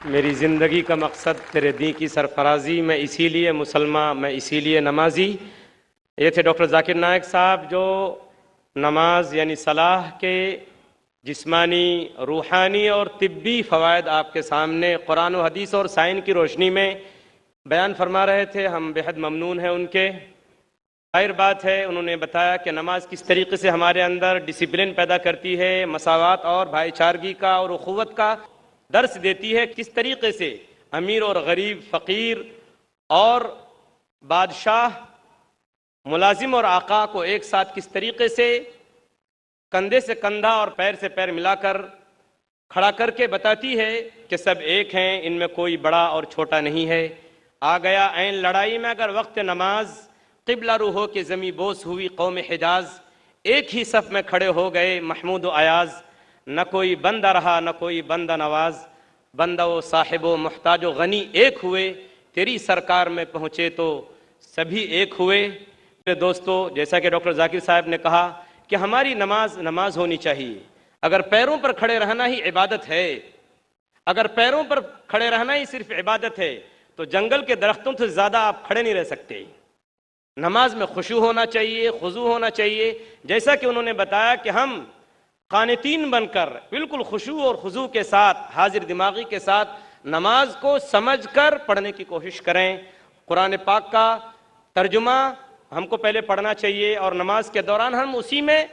मेरी ज़िंदगी का मकसद तेरे दीन की सरफराजी, मैं इसीलिए मुसलमान, मैं इसीलिए नमाजी। ये थे डॉक्टर जाकिर नायक साहब, जो नमाज यानी सलाह के जिस्मानी, रूहानी और तिब्बी फ़वायद आपके सामने कुरान व हदीस और साइन की रोशनी में बयान फरमा रहे थे। हम बेहद ममनून हैं उनके। जाहिर बात है, उन्होंने बताया कि नमाज किस तरीके से हमारे अंदर डिसिप्लिन पैदा करती है, मसावात और भाईचारगी का और उखुवत का दर्स देती है, किस तरीके से अमीर और गरीब, फ़कीर और बादशाह, मुलाजिम और आका को एक साथ किस तरीके से कंधे से कंधा और पैर से पैर मिलाकर खड़ा करके बताती है कि सब एक हैं, इनमें कोई बड़ा और छोटा नहीं है। आ गया ऐन लड़ाई में अगर वक्त नमाज, क़िबला रू हो के ज़मी बोस हुई कौम हिजाज, एक ही सफ़ में खड़े हो गए महमूद अयाज, न कोई बंदा रहा न कोई बंदा नवाज, बंदा व साहिब व मुहताज व गनी एक हुए, तेरी सरकार में पहुँचे तो सभी एक हुए। मेरे दोस्तों, जैसा कि डॉक्टर जाकिर साहब ने कहा कि हमारी नमाज होनी चाहिए। अगर पैरों पर खड़े रहना ही इबादत है, अगर पैरों पर खड़े रहना ही सिर्फ इबादत है, तो जंगल के दरख्तों से ज़्यादा आप खड़े नहीं रह सकते। नमाज में खुशू होना चाहिए, खुजू होना चाहिए। जैसा कि उन्होंने बताया कि हम कानितीन बनकर बिल्कुल खुशू और खुजू के साथ, हाजिर दिमागी के साथ नमाज को समझकर पढ़ने की कोशिश करें। कुरान पाक का तर्जुमा हमको पहले पढ़ना चाहिए और नमाज के दौरान हम उसी में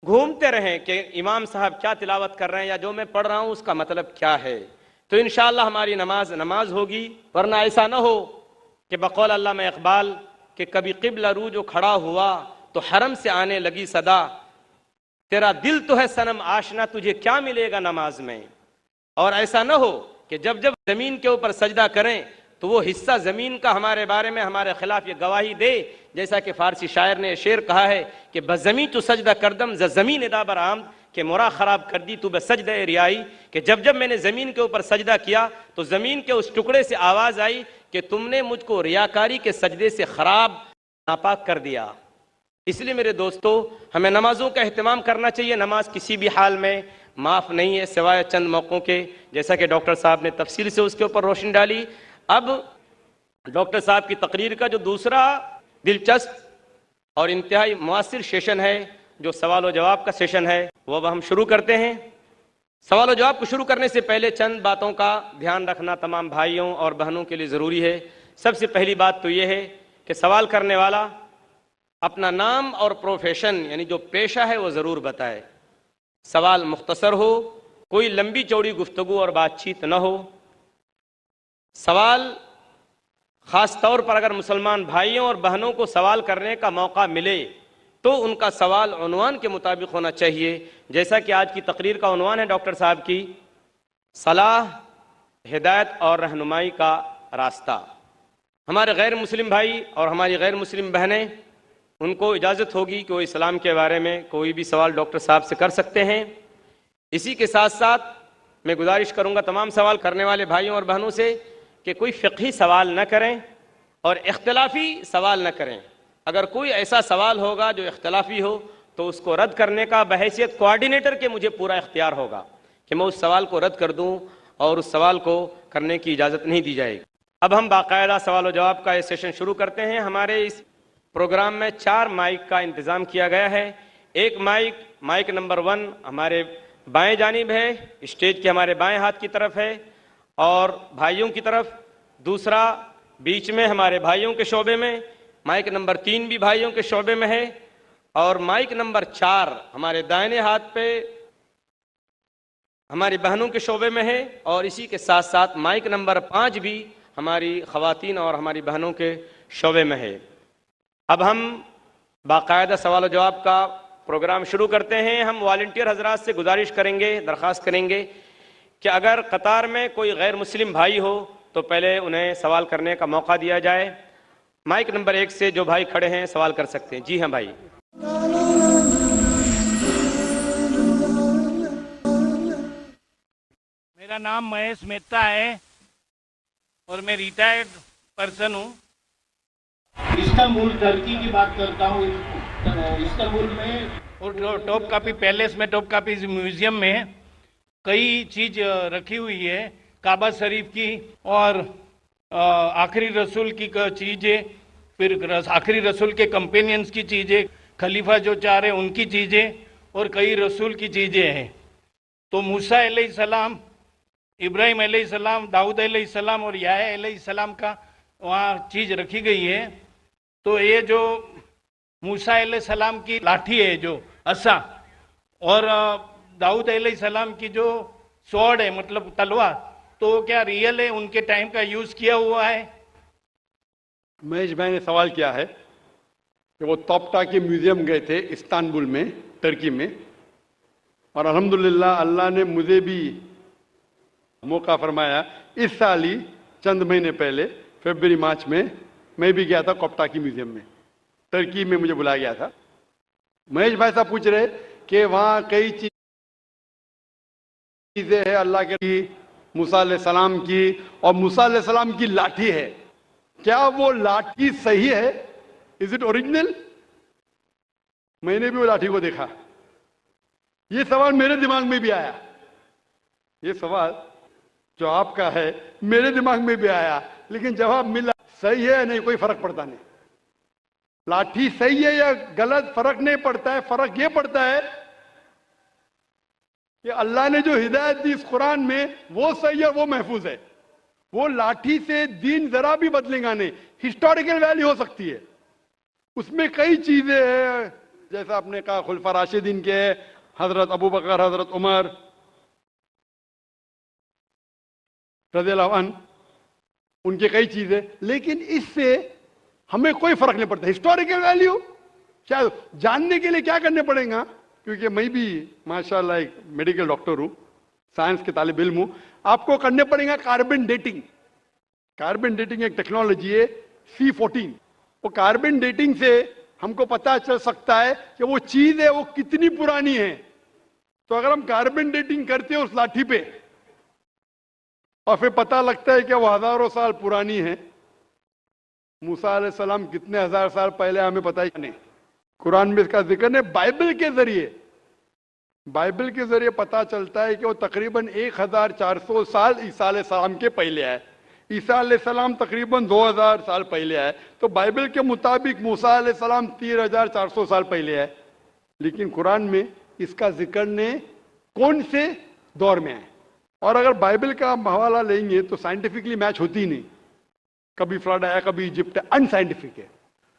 घूमते रहें कि इमाम साहब क्या तिलावत कर रहे हैं या जो मैं पढ़ रहा हूँ उसका मतलब क्या है। तो इंशाअल्लाह हमारी नमाज होगी। वरना ऐसा ना हो कि बकौल अल्लामा इकबाल कि कभी क़िबला रू जो खड़ा हुआ तो हरम से आने लगी सदा, तेरा दिल तो है सनम आशना, तुझे क्या मिलेगा नमाज में। और ऐसा ना हो कि जब जब जमीन के ऊपर सजदा करें तो वो हिस्सा जमीन का हमारे बारे में, हमारे खिलाफ ये गवाही दे, जैसा कि फारसी शायर ने शेर कहा है कि बजमी तो सजदा करदम जमीन दाबर आम, कि मोरा खराब कर दी तू बसजदा रियाई, कि जब जब मैंने ज़मीन के ऊपर सजदा किया तो ज़मीन के उस टुकड़े से आवाज़ आई कि तुमने मुझको रियाकारी के सजदे से ख़राब, नापाक कर दिया। इसलिए मेरे दोस्तों, हमें नमाज़ों का अहतमाम करना चाहिए। नमाज किसी भी हाल में माफ़ नहीं है सिवाय चंद मौक़ों के, जैसा कि डॉक्टर साहब ने तफसील से उसके ऊपर रोशनी डाली। अब डॉक्टर साहब की तकरीर का जो दूसरा दिलचस्प और इंतहाई मुअस्सिर सेशन है, जो सवाल व जवाब का सेशन है, वो अब हम शुरू करते हैं। सवाल व जवाब को शुरू करने से पहले चंद बातों का ध्यान रखना तमाम भाइयों और बहनों के लिए ज़रूरी है। सबसे पहली बात तो ये है कि सवाल करने वाला अपना नाम और प्रोफेशन यानी जो पेशा है वो ज़रूर बताए। सवाल मुख्तसर हो, कोई लंबी चौड़ी गुफ्तगू और बातचीत न हो। सवाल ख़ास तौर पर अगर मुसलमान भाइयों और बहनों को सवाल करने का मौका मिले तो उनका सवाल उन्वान के मुताबिक होना चाहिए। जैसा कि आज की तकरीर का उन्वान है डॉक्टर साहब की, सलाह, हिदायत और रहनुमाई का रास्ता। हमारे गैर मुस्लिम भाई और हमारी गैर मुस्लिम बहनें, उनको इजाज़त होगी कि वो इस्लाम के बारे में कोई भी सवाल डॉक्टर साहब से कर सकते हैं। इसी के साथ साथ मैं गुजारिश करूँगा तमाम सवाल करने वाले भाइयों और बहनों से कि कोई फ़िक़ही सवाल न करें और इख्तलाफी सवाल न करें। अगर कोई ऐसा सवाल होगा जो इख्तलाफी हो तो उसको रद्द करने का बहैसियत कोऑर्डिनेटर के मुझे पूरा इख्तियार होगा कि मैं उस सवाल को रद्द कर दूं और उस सवाल को करने की इजाज़त नहीं दी जाएगी। अब हम बाकायदा सवाल व जवाब का ये सेशन शुरू करते हैं। हमारे इस प्रोग्राम में 4 माइक का इंतज़ाम किया गया है। एक माइक नंबर 1 हमारे बाएं जानिब है, स्टेज के हमारे बाएं हाथ की तरफ है और भाइयों की तरफ। दूसरा बीच में हमारे भाइयों के शोबे में, माइक नंबर 3 भी भाइयों के शोबे में है और माइक नंबर 4 हमारे दाहिने हाथ पे हमारी बहनों के शोबे में है और इसी के साथ साथ माइक नंबर 5 भी हमारी ख़वातीन और हमारी बहनों के शोबे में है। अब हम बाकायदा सवाल जवाब का प्रोग्राम शुरू करते हैं। हम वॉलंटियर हजरात से गुजारिश करेंगे, दरख्वास्त करेंगे कि अगर कतार में कोई गैर मुस्लिम भाई हो तो पहले उन्हें सवाल करने का मौका दिया जाए। माइक नंबर 1 से जो भाई खड़े हैं सवाल कर सकते हैं। जी हाँ भाई। मेरा नाम महेश मेहता है और मैं रिटायर्ड पर्सन हूँ। इस्तांबुल टर्की की बात करता हूँ। इस्तांबुल में और टॉप कापी पैलेस में, टॉप कापी म्यूजियम में कई चीज़ रखी हुई है काबा शरीफ की और आखिरी रसूल की चीज़ें, फिर आखिरी रसूल के कंपेनियंस की चीज़ें, खलीफा जो चार है उनकी चीज़ें और कई रसूल की चीज़ें हैं। तो मूसा अलैहिस्सलाम, इब्राहिम अलैहिस्सलाम, दाऊद अलैहिस्सलाम और याह्या अलैहिस्सलाम का वहाँ चीज़ रखी गई है। तो ये जो मूसा अलैहिस्सलाम की लाठी है, जो असा, और दाऊद अलैहिस्सलाम की जो स्वॉर्ड है, मतलब तलवार, तो क्या रियल है, उनके टाइम का यूज किया हुआ है? महेश भाई ने सवाल किया है कि वो तोप्टाकी म्यूजियम गए थे इस्तांबुल में, टर्की में, और अल्हम्दुलिल्लाह अल्लाह ने मुझे भी मौका फरमाया। इस साल ही चंद महीने पहले फरवरी मार्च में मैं भी गया था तोप्टाकी म्यूजियम में, टर्की में मुझे बुलाया गया था। महेश भाई साहब पूछ रहे कि वहाँ कई चीजें हैं अल्लाह के, मूसा अलैहिस्सलाम की, और मूसा अलैहिस्सलाम की लाठी है, क्या वो लाठी सही है? Is it original? मैंने भी वो लाठी को देखा। ये सवाल मेरे दिमाग में भी आया, ये सवाल जो आपका है मेरे दिमाग में भी आया, लेकिन जवाब मिला सही है या नहीं कोई फर्क पड़ता नहीं। लाठी सही है या गलत फर्क नहीं पड़ता है, फर्क ये पड़ता है कि अल्लाह ने जो हिदायत दी इस कुरान में वो सही है, वो महफूज है। वो लाठी से दीन जरा भी बदलेगा नहीं। हिस्टोरिकल वैल्यू हो सकती है, उसमें कई चीजें हैं, जैसा आपने कहा खुलफा राशिदीन के, हजरत अबू बकर, हजरत उमर रज़ियल्लाहु अन्हु, उनके कई चीजें, लेकिन इससे हमें कोई फर्क नहीं पड़ता। हिस्टोरिकल वैल्यू शायद जानने के लिए क्या करने पड़ेगा, क्योंकि मैं भी माशाल्लाह एक मेडिकल डॉक्टर हूं, साइंस के तालिब इल्म हूं, आपको करने पड़ेगा कार्बन डेटिंग। कार्बन डेटिंग एक टेक्नोलॉजी है C14। वो कार्बन डेटिंग से हमको पता चल सकता है कि वो चीज है वो कितनी पुरानी है। तो अगर हम कार्बन डेटिंग करते हैं उस लाठी पे और फिर पता लगता है कि वो हजारों साल पुरानी है, मूसा अलैहिस्सलाम कितने हजार साल पहले हमें पता ही नहीं, कुरान में इसका जिक्र नहीं। बाइबल के जरिए पता चलता है कि वो तकरीबन 1400 साल ईसा अलैहिस्सलाम के पहले आए। ईसा अलैहिस्सलाम तकरीबन 2000 साल पहले आए, तो बाइबल के मुताबिक मूसा अलैहिस्सलाम 3400 साल पहले आए। लेकिन कुरान में इसका जिक्र ने कौन से दौर में है। और अगर बाइबल का हम हवाला लेंगे तो साइंटिफिकली मैच होती ही नहीं, कभी फ्लड आया कभी इजिप्ट, अनसाइंटिफिक है।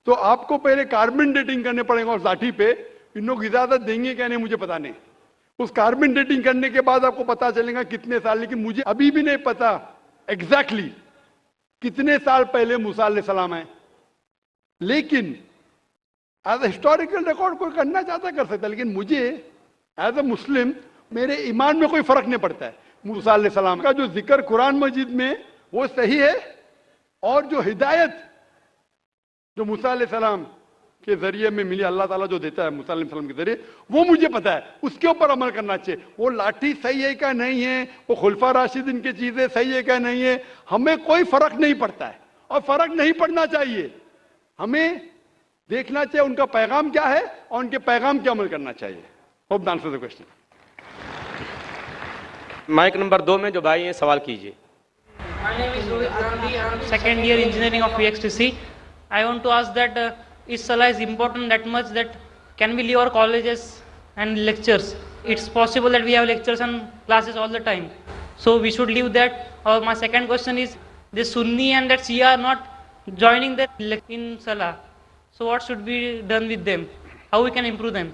तो आपको पहले कार्बन डेटिंग करने पड़ेगा उस लाठी पे। इन लोग इजाजत देंगे क्या नहीं मुझे पता नहीं। उस कार्बन डेटिंग करने के बाद आपको पता चलेगा कितने साल, लेकिन मुझे अभी भी नहीं पता एग्जैक्टली कितने साल पहले मूसा अलैहिस्सलाम आए। लेकिन एज ए हिस्टोरिकल रिकॉर्ड कोई करना चाहता कर सकता है, लेकिन मुझे एज ए मुस्लिम मेरे ईमान में कोई फर्क नहीं पड़ता है। मूसा अलैहिस्सलाम का जो जिक्र कुरान मजीद में वो सही है, और जो हिदायत जो मूसा अलैहिस्सलाम के जरिए में मिली, अल्लाह ताला जो देता है मूसा अलैहिस्सलाम के जरिए, वो मुझे पता है, उसके ऊपर अमल करना चाहिए। वो लाठी सही है क्या नहीं है, वो खुलफा राशिदीन की चीजें सही है क्या नहीं है, हमें कोई फर्क नहीं पड़ता है और फर्क नहीं पड़ना चाहिए। हमें देखना चाहिए उनका पैगाम क्या है और उनके पैगाम पे अमल करना चाहिए। Hope the answer the question. Mike number 2 में जो भाई हैं सवाल कीजिए। My name is Rohit Gandhi. I am second year engineering of VXTC. I want to ask that is Salah is important that much that can we leave our colleges and lectures? It's possible that we have lectures and classes all the time, so we should leave that. Or my second question is, the Sunni and that Shia are not joining that in Salah, so what should be done with them? How we can improve them?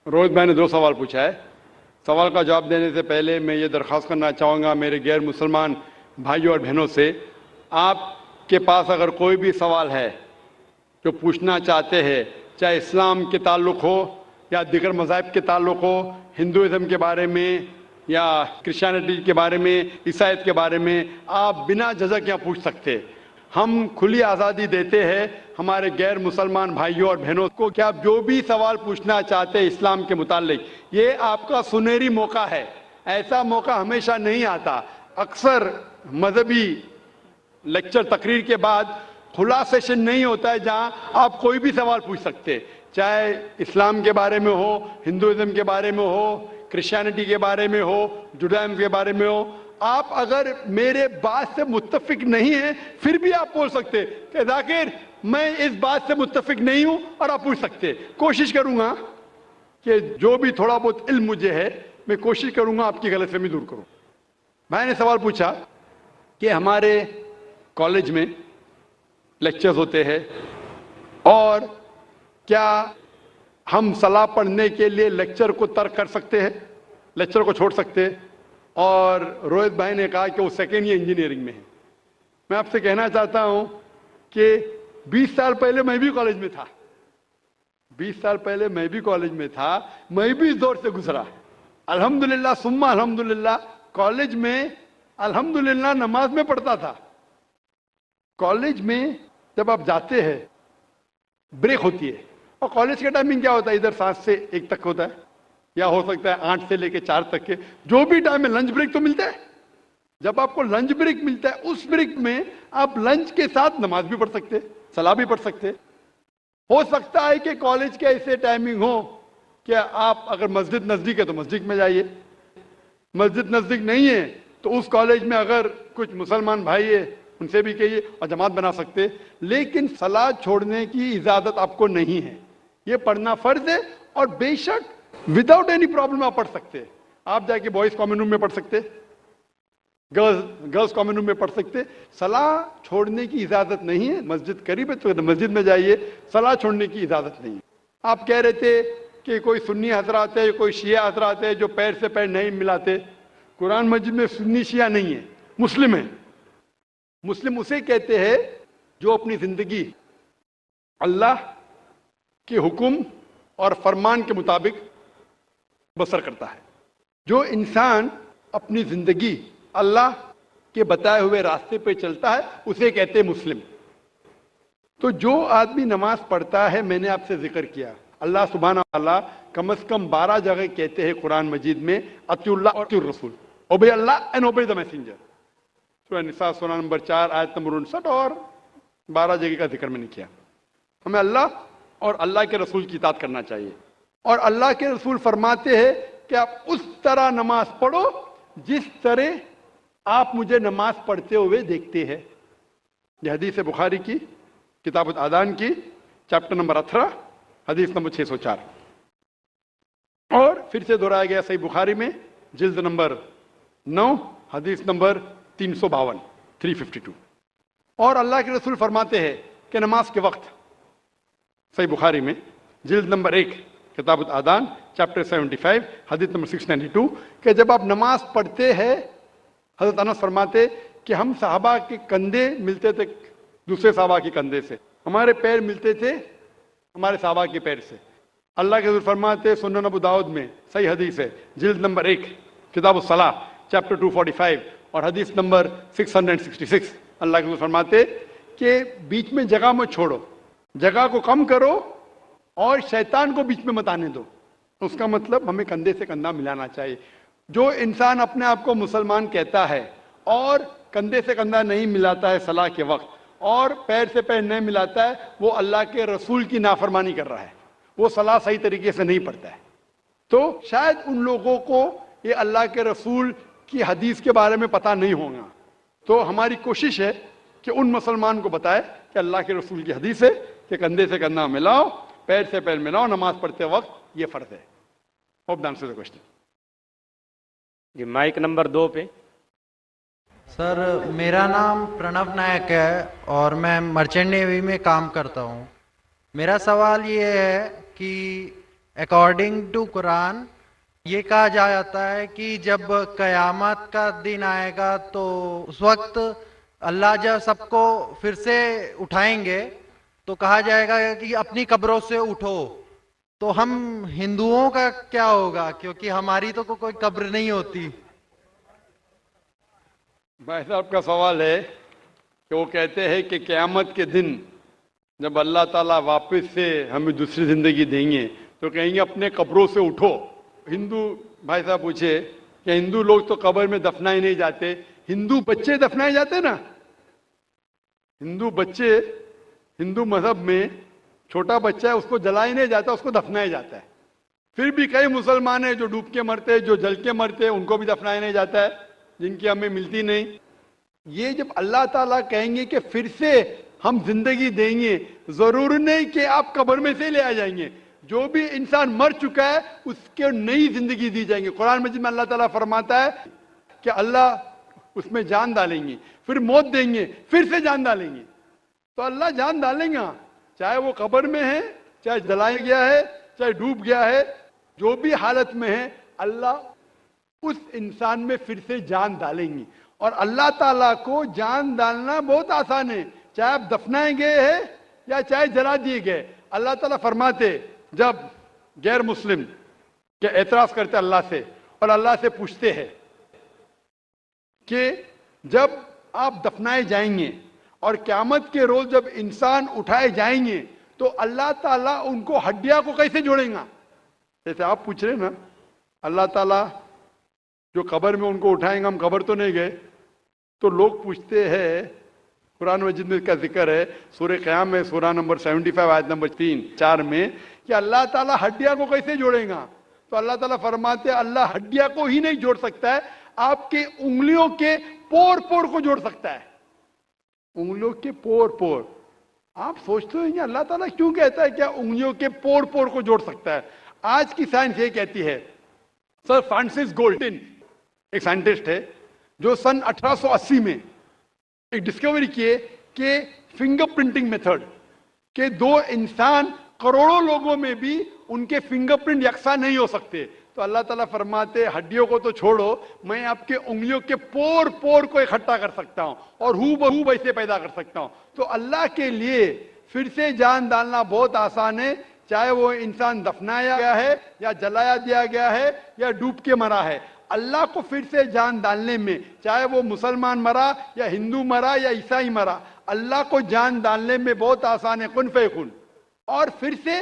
Rohit भाई ने 2 सवाल पूछा है। सवाल का जवाब देने से पहले मैं ये दरख्वास्त करना चाहूँगा मेरे गैर मुसलमान भाइयों और बहनों से, आपके पास अगर कोई भी सवाल है जो पूछना चाहते हैं, चाहे इस्लाम के ताल्लुक़ हो या दीगर मज़ाहिब के ताल्लुक़ हो, हिंदुइज़्म के बारे में या क्रिश्चियनिटी के बारे में, ईसाईयत के बारे में, आप बिना झिझक यहाँ पूछ सकते। हम खुली आज़ादी देते हैं हमारे गैर मुसलमान भाइयों और बहनों को कि आप जो भी सवाल पूछना चाहते हैं इस्लाम के मुतालिक, ये आपका सुनहरी मौका है। ऐसा मौका हमेशा नहीं आता। अक्सर मजहबी लेक्चर तकरीर के बाद खुला सेशन नहीं होता है जहां आप कोई भी सवाल पूछ सकते, चाहे इस्लाम के बारे में हो, हिंदुइज्म के बारे में हो, क्रिश्चियनिटी के बारे में हो, जुडाइज्म के बारे में हो। आप अगर मेरे बात से मुत्तफिक नहीं है फिर भी आप बोल सकते कि जाकिर मैं इस बात से मुत्तफिक नहीं हूं, और आप पूछ सकते। कोशिश करूंगा कि जो भी थोड़ा बहुत इल्म मुझे है मैं कोशिश करूंगा आपकी गलतफहमी दूर करूं। मैंने सवाल पूछा कि हमारे कॉलेज में लेक्चर्स होते हैं और क्या हम सलाह पढ़ने के लिए लेक्चर को तर्क कर सकते हैं, लेक्चर को छोड़ सकते हैं? और रोहित भाई ने कहा कि वो सेकेंड ईयर इंजीनियरिंग में है। मैं आपसे कहना चाहता हूं कि 20 साल पहले मैं भी कॉलेज में था, 20 साल पहले मैं भी कॉलेज में था, मैं भी इस दौर से गुजरा। अल्हम्दुलिल्लाह सुम्मा अल्हम्दुलिल्लाह, कॉलेज में अल्हम्दुलिल्लाह नमाज में पढ़ता था। कॉलेज में जब आप जाते हैं ब्रेक होती है, और कॉलेज का टाइमिंग क्या होता है, इधर 7 से 1 तक होता है, या हो सकता है 8 से लेकर 4 तक के, जो भी टाइम है लंच ब्रेक तो मिलता है। जब आपको लंच ब्रेक मिलता है उस ब्रेक में आप लंच के साथ नमाज भी पढ़ सकते, सलाह भी पढ़ सकते। हो सकता है कि कॉलेज के ऐसे टाइमिंग हो कि आप अगर मस्जिद नजदीक है तो मस्जिद में जाइए, मस्जिद नजदीक नहीं है तो उस कॉलेज में अगर कुछ मुसलमान भाई है उनसे भी कहिए और जमात बना सकते। लेकिन सलाह छोड़ने की इजाजत आपको नहीं है, ये पढ़ना फर्ज है। और बेशक विदाउट एनी प्रॉब्लम आप पढ़ सकते हैं। आप जाके बॉयज कॉमन रूम में पढ़ सकते, गर्ल्स कॉमन रूम में पढ़ सकते। सलाह छोड़ने की इजाजत नहीं है। मस्जिद करीब है तो मस्जिद में जाइए, सलाह छोड़ने की इजाजत नहीं है। आप कह रहे थे कि कोई सुन्नी हजरात है, कोई शिया हजरात है जो पैर से पैर नहीं मिलाते। कुरान मस्जिद में सुन्नी शिया नहीं है, मुस्लिम है। मुस्लिम उसे कहते हैं जो अपनी जिंदगी अल्लाह के हुक्म और फरमान के मुताबिक बसर करता है। जो इंसान अपनी जिंदगी अल्लाह के बताए हुए रास्ते पे चलता है उसे कहते हैं मुस्लिम। तो जो आदमी नमाज पढ़ता है, मैंने आपसे जिक्र किया, अल्लाह सुब्हाना ताला कम से कम 12 जगह कहते हैं कुरान मजीद में अतिउल्लाह और अतिउर रसूल, ओबे अल्लाह एंड ओबे द मैसेंजर। सूरह निसा सूरा नंबर 4 आयत नंबर 59 और 12 जगह का जिक्र मैंने किया। हमें अल्लाह और अल्लाह के रसूल की इताअत करना चाहिए। और अल्लाह के रसूल फरमाते हैं कि आप उस तरह नमाज पढ़ो जिस तरह आप मुझे नमाज पढ़ते हुए देखते हैं। यह हदीस है बुखारी की किताब आदान की चैप्टर नंबर 18 हदीस नंबर 604। और फिर से दोहराया गया सही बुखारी में जिल्द नंबर 9 हदीस नंबर 352 352। और अल्लाह के रसूल फरमाते हैं कि नमाज के वक्त, सही बुखारी में जिल्द नंबर 1 किताब आदान चैप्टर 75 हदीस नंबर 692, कि जब आप नमाज पढ़ते हैं, हजरत अनस फरमाते कि हम साहबा के कंधे मिलते थे दूसरे साहबा के कंधे से, हमारे पैर मिलते थे हमारे साहबा के पैर से। अल्लाह के रसूल फरमाते सुनन अबू दाऊद में सही हदीस है जिल्द नंबर 1 किताब सलाह चैप्टर 245 और हदीस नंबर 666, अल्लाह के रसूल फरमाते कि बीच में जगह मत छोड़ो, जगह को कम करो और शैतान को बीच में मत आने दो। उसका मतलब हमें कंधे से कंधा मिलाना चाहिए। जो इंसान अपने आप को मुसलमान कहता है और कंधे से कंधा नहीं मिलाता है सलाह के वक्त और पैर से पैर नहीं मिलाता है, वो अल्लाह के रसूल की नाफरमानी कर रहा है, वो सलाह सही तरीके से नहीं पढ़ता है। तो शायद उन लोगों को ये अल्लाह के रसूल की हदीस के बारे में पता नहीं होगा। तो हमारी कोशिश है कि उन मुसलमान को बताए कि अल्लाह के रसूल की हदीस है कि कंधे से कंधा मिलाओ, पैर से पैर मिलाओ नमाज पढ़ते वक्त, ये फर्ज है। Hope the answer the question. जी माइक नंबर 2 पे। सर मेरा नाम प्रणव नायक है और मैं मर्चेंट नेवी में काम करता हूँ। मेरा सवाल ये है कि अकॉर्डिंग टू कुरान ये कहा जाता है कि जब कयामत का दिन आएगा तो उस वक्त अल्लाह जब सबको फिर से उठाएंगे तो कहा जाएगा कि अपनी कब्रों से उठो। तो हम हिंदुओं का क्या होगा, क्योंकि हमारी तो कोई कब्र नहीं होती। भाई साहब का सवाल है कि वो कहते हैं कि क़यामत के दिन जब अल्लाह ताला वापस से हमें दूसरी जिंदगी देंगे तो कहेंगे अपने कब्रों से उठो। हिंदू भाई साहब पूछे कि हिंदू लोग तो कब्र में दफनाए नहीं जाते, हिंदू बच्चे दफनाए जाते ना। हिंदू बच्चे, हिंदू मजहब में छोटा बच्चा है उसको जलाया नहीं जाता, उसको दफनाया जाता है। फिर भी कई मुसलमान हैं जो डूब के मरते हैं, जो जल के मरते हैं, उनको भी दफनाया नहीं जाता है। जिनकी हमें मिलती नहीं। ये जब अल्लाह ताला कहेंगे कि फिर से हम जिंदगी देंगे, जरूर नहीं कि आप कब्र में से ले आ जाएंगे। जो भी इंसान मर चुका है उसके नई जिंदगी दी जाएंगे। कुरान मजीद में अल्लाह ताला फरमाता है कि अल्लाह उसमें जान डालेंगे, फिर मौत देंगे, फिर से जान डालेंगे। तो अल्लाह जान डालेंगे, चाहे वो कब्र में है, चाहे जलाया गया है, चाहे डूब गया है, जो भी हालत में है अल्लाह उस इंसान में फिर से जान डालेंगे। और अल्लाह ताला को जान डालना बहुत आसान है, चाहे आप दफनाए गए हैं या चाहे जला दिए गए। अल्लाह ताला फरमाते जब गैर मुस्लिम के एतराज करते अल्लाह से और अल्लाह से पूछते हैं कि जब आप दफनाए जाएंगे और क़यामत के रोज जब इंसान उठाए जाएंगे तो अल्लाह ताला उनको हड्डियां को कैसे जोड़ेगा। जैसे आप पूछ रहे ना, अल्लाह ताला जो कब्र में उनको उठाएंगे, हम कब्र तो नहीं गए, तो लोग पूछते हैं, कुरान मजीद में इसका जिक्र है सूरह क़याम में, सूरा नंबर 75 आयत नंबर 3-4 में, कि अल्लाह ताला हड्डियां को कैसे जोड़ेगा। तो अल्लाह ताला फरमाते हैं अल्लाह हड्डियां को ही नहीं जोड़ सकता है, आपके उंगलियों के पोर पोर को जोड़ सकता है। उंगलियों के पोर पोर। आप सोचते हो अल्लाह ताला क्यों कहता है क्या उंगलियों के पोर पोर को जोड़ सकता है। आज की साइंस ये कहती है, सर फ्रांसिस गोल्डन एक साइंटिस्ट है जो सन 1880 में एक डिस्कवरी किए कि फिंगरप्रिंटिंग मेथड के दो इंसान करोड़ों लोगों में भी उनके फिंगरप्रिंट यकसा नहीं हो सकते। तो अल्लाह ताला फरमाते हड्डियों को तो छोड़ो, मैं आपके उंगलियों के पोर पोर को इकट्ठा कर सकता हूं और हू बहू वैसे पैदा कर सकता हूं। तो अल्लाह के लिए फिर से जान डालना बहुत आसान है, चाहे वो इंसान दफनाया गया है या जलाया दिया गया है या डूब के मरा है। अल्लाह को फिर से जान डालने में, चाहे वो मुसलमान मरा या हिंदू मरा या ईसाई मरा, अल्लाह को जान डालने में बहुत आसान है, कुन फयकुन। और फिर से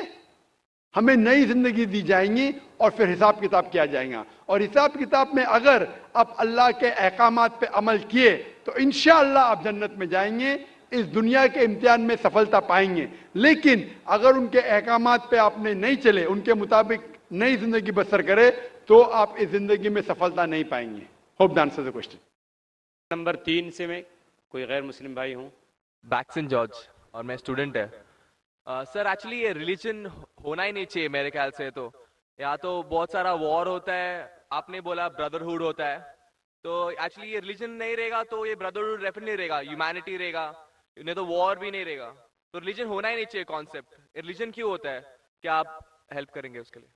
हमें नई जिंदगी दी जाएंगी और फिर हिसाब किताब किया जाएगा। और हिसाब किताब में अगर आप अल्लाह के अहकामात पे अमल किए तो इंशाअल्लाह आप जन्नत में जाएंगे, इस दुनिया के इम्तिहान में सफलता पाएंगे। लेकिन अगर उनके अहकामात पे आपने नहीं चले, उनके मुताबिक नई जिंदगी बसर करे, तो आप इस जिंदगी में सफलता नहीं पाएंगे। Hope the answer the question. Number 3 से मैं कोई गैर मुस्लिम भाई हूँ। बैक्सन जॉर्ज और मैं स्टूडेंट है। सर एक्चुअली ये रिलीजन होना ही नहीं चाहिए मेरे ख्याल से। तो या तो बहुत सारा वॉर होता है, आपने बोला ब्रदरहुड होता है, तो एक्चुअली ये रिलीजन नहीं रहेगा तो ये ब्रदरहुड डेफिनेटली रहेगा, ह्यूमैनिटी रहेगा, नहीं तो वॉर भी नहीं रहेगा। तो रिलीजन होना ही नहीं चाहिए कॉन्सेप्ट। रिलीजन क्यों होता है, क्या आप हेल्प करेंगे उसके लिए?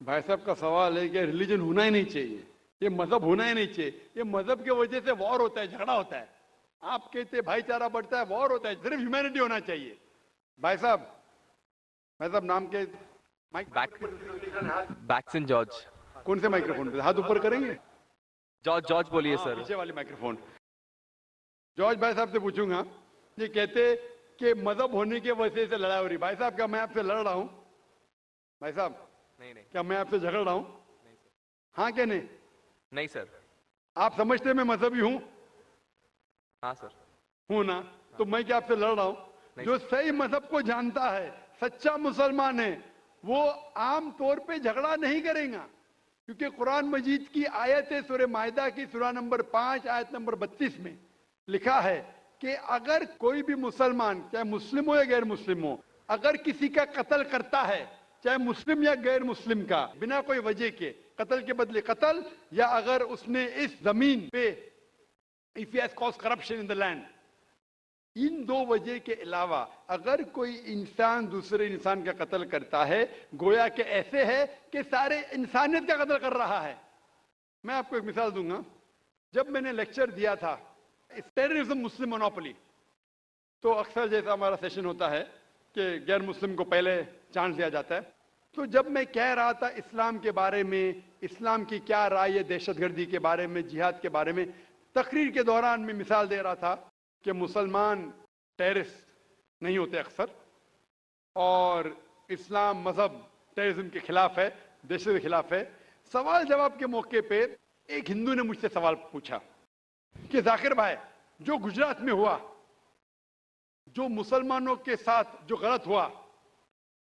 भाई साहब का सवाल है कि रिलीजन होना ही नहीं चाहिए, ये मजहब होना ही नहीं चाहिए। ये मजहब की वजह से वॉर होता है, झगड़ा होता है। आप कहते भाईचारा बढ़ता है, वॉर होता है, सिर्फ ह्यूमैनिटी होना चाहिए। भाई साहब नाम के बैक्सन जॉर्ज। कौन से माइक्रोफोन पे हाथ ऊपर करेंगे? जॉर्ज बोलिए सर। पीछे वाली माइक्रोफोन। जॉर्ज भाई साहब से पूछूंगा, ये कहते कि मजहब होने की वजह से लड़ाई हो रही। भाई साहब क्या मैं आपसे लड़ रहा हूं? भाई साहब नहीं क्या मैं आपसे झगड़ रहा हूं? हाँ क्या नहीं? नहीं सर। आप समझते मैं मजहबी हूं? हाँ सर। हूं ना? तो मैं क्या आपसे लड़ रहा हूं? जो सही मजहब को जानता है, सच्चा मुसलमान है, वो आम तौर पे झगड़ा नहीं करेगा। क्योंकि कुरान मजीद की आयत है सूरह माइदा की सूरा नंबर 5 आयत नंबर 32 में लिखा है कि अगर कोई भी मुसलमान, चाहे मुस्लिम हो या गैर मुस्लिम हो, अगर किसी का कत्ल करता है, चाहे मुस्लिम या गैर मुस्लिम का, बिना कोई वजह के, कत्ल के बदले कत्ल, या अगर उसने इस जमीन पे if he has caused corruption in the land, इन दो वजह के अलावा अगर कोई इंसान दूसरे इंसान का कत्ल करता है, गोया के ऐसे है कि सारे इंसानियत का कत्ल कर रहा है। मैं आपको एक मिसाल दूंगा। जब मैंने लेक्चर दिया था टेररिज्म मुस्लिम मोनोपोली, तो अक्सर जैसा हमारा सेशन होता है कि गैर मुस्लिम को पहले चांस दिया जाता है, तो जब मैं कह रहा था इस्लाम के बारे में, इस्लाम की क्या राय है दहशतगर्दी के बारे में, जिहाद के बारे में, तकरीर के दौरान मैं मिसाल दे रहा था कि मुसलमान टेररिस्ट नहीं होते अक्सर, और इस्लाम मजहब टेररिज्म के खिलाफ है, दहशत के खिलाफ है। सवाल जवाब के मौके पे एक हिंदू ने मुझसे सवाल पूछा कि जाकिर भाई, जो गुजरात में हुआ, जो मुसलमानों के साथ जो गलत हुआ,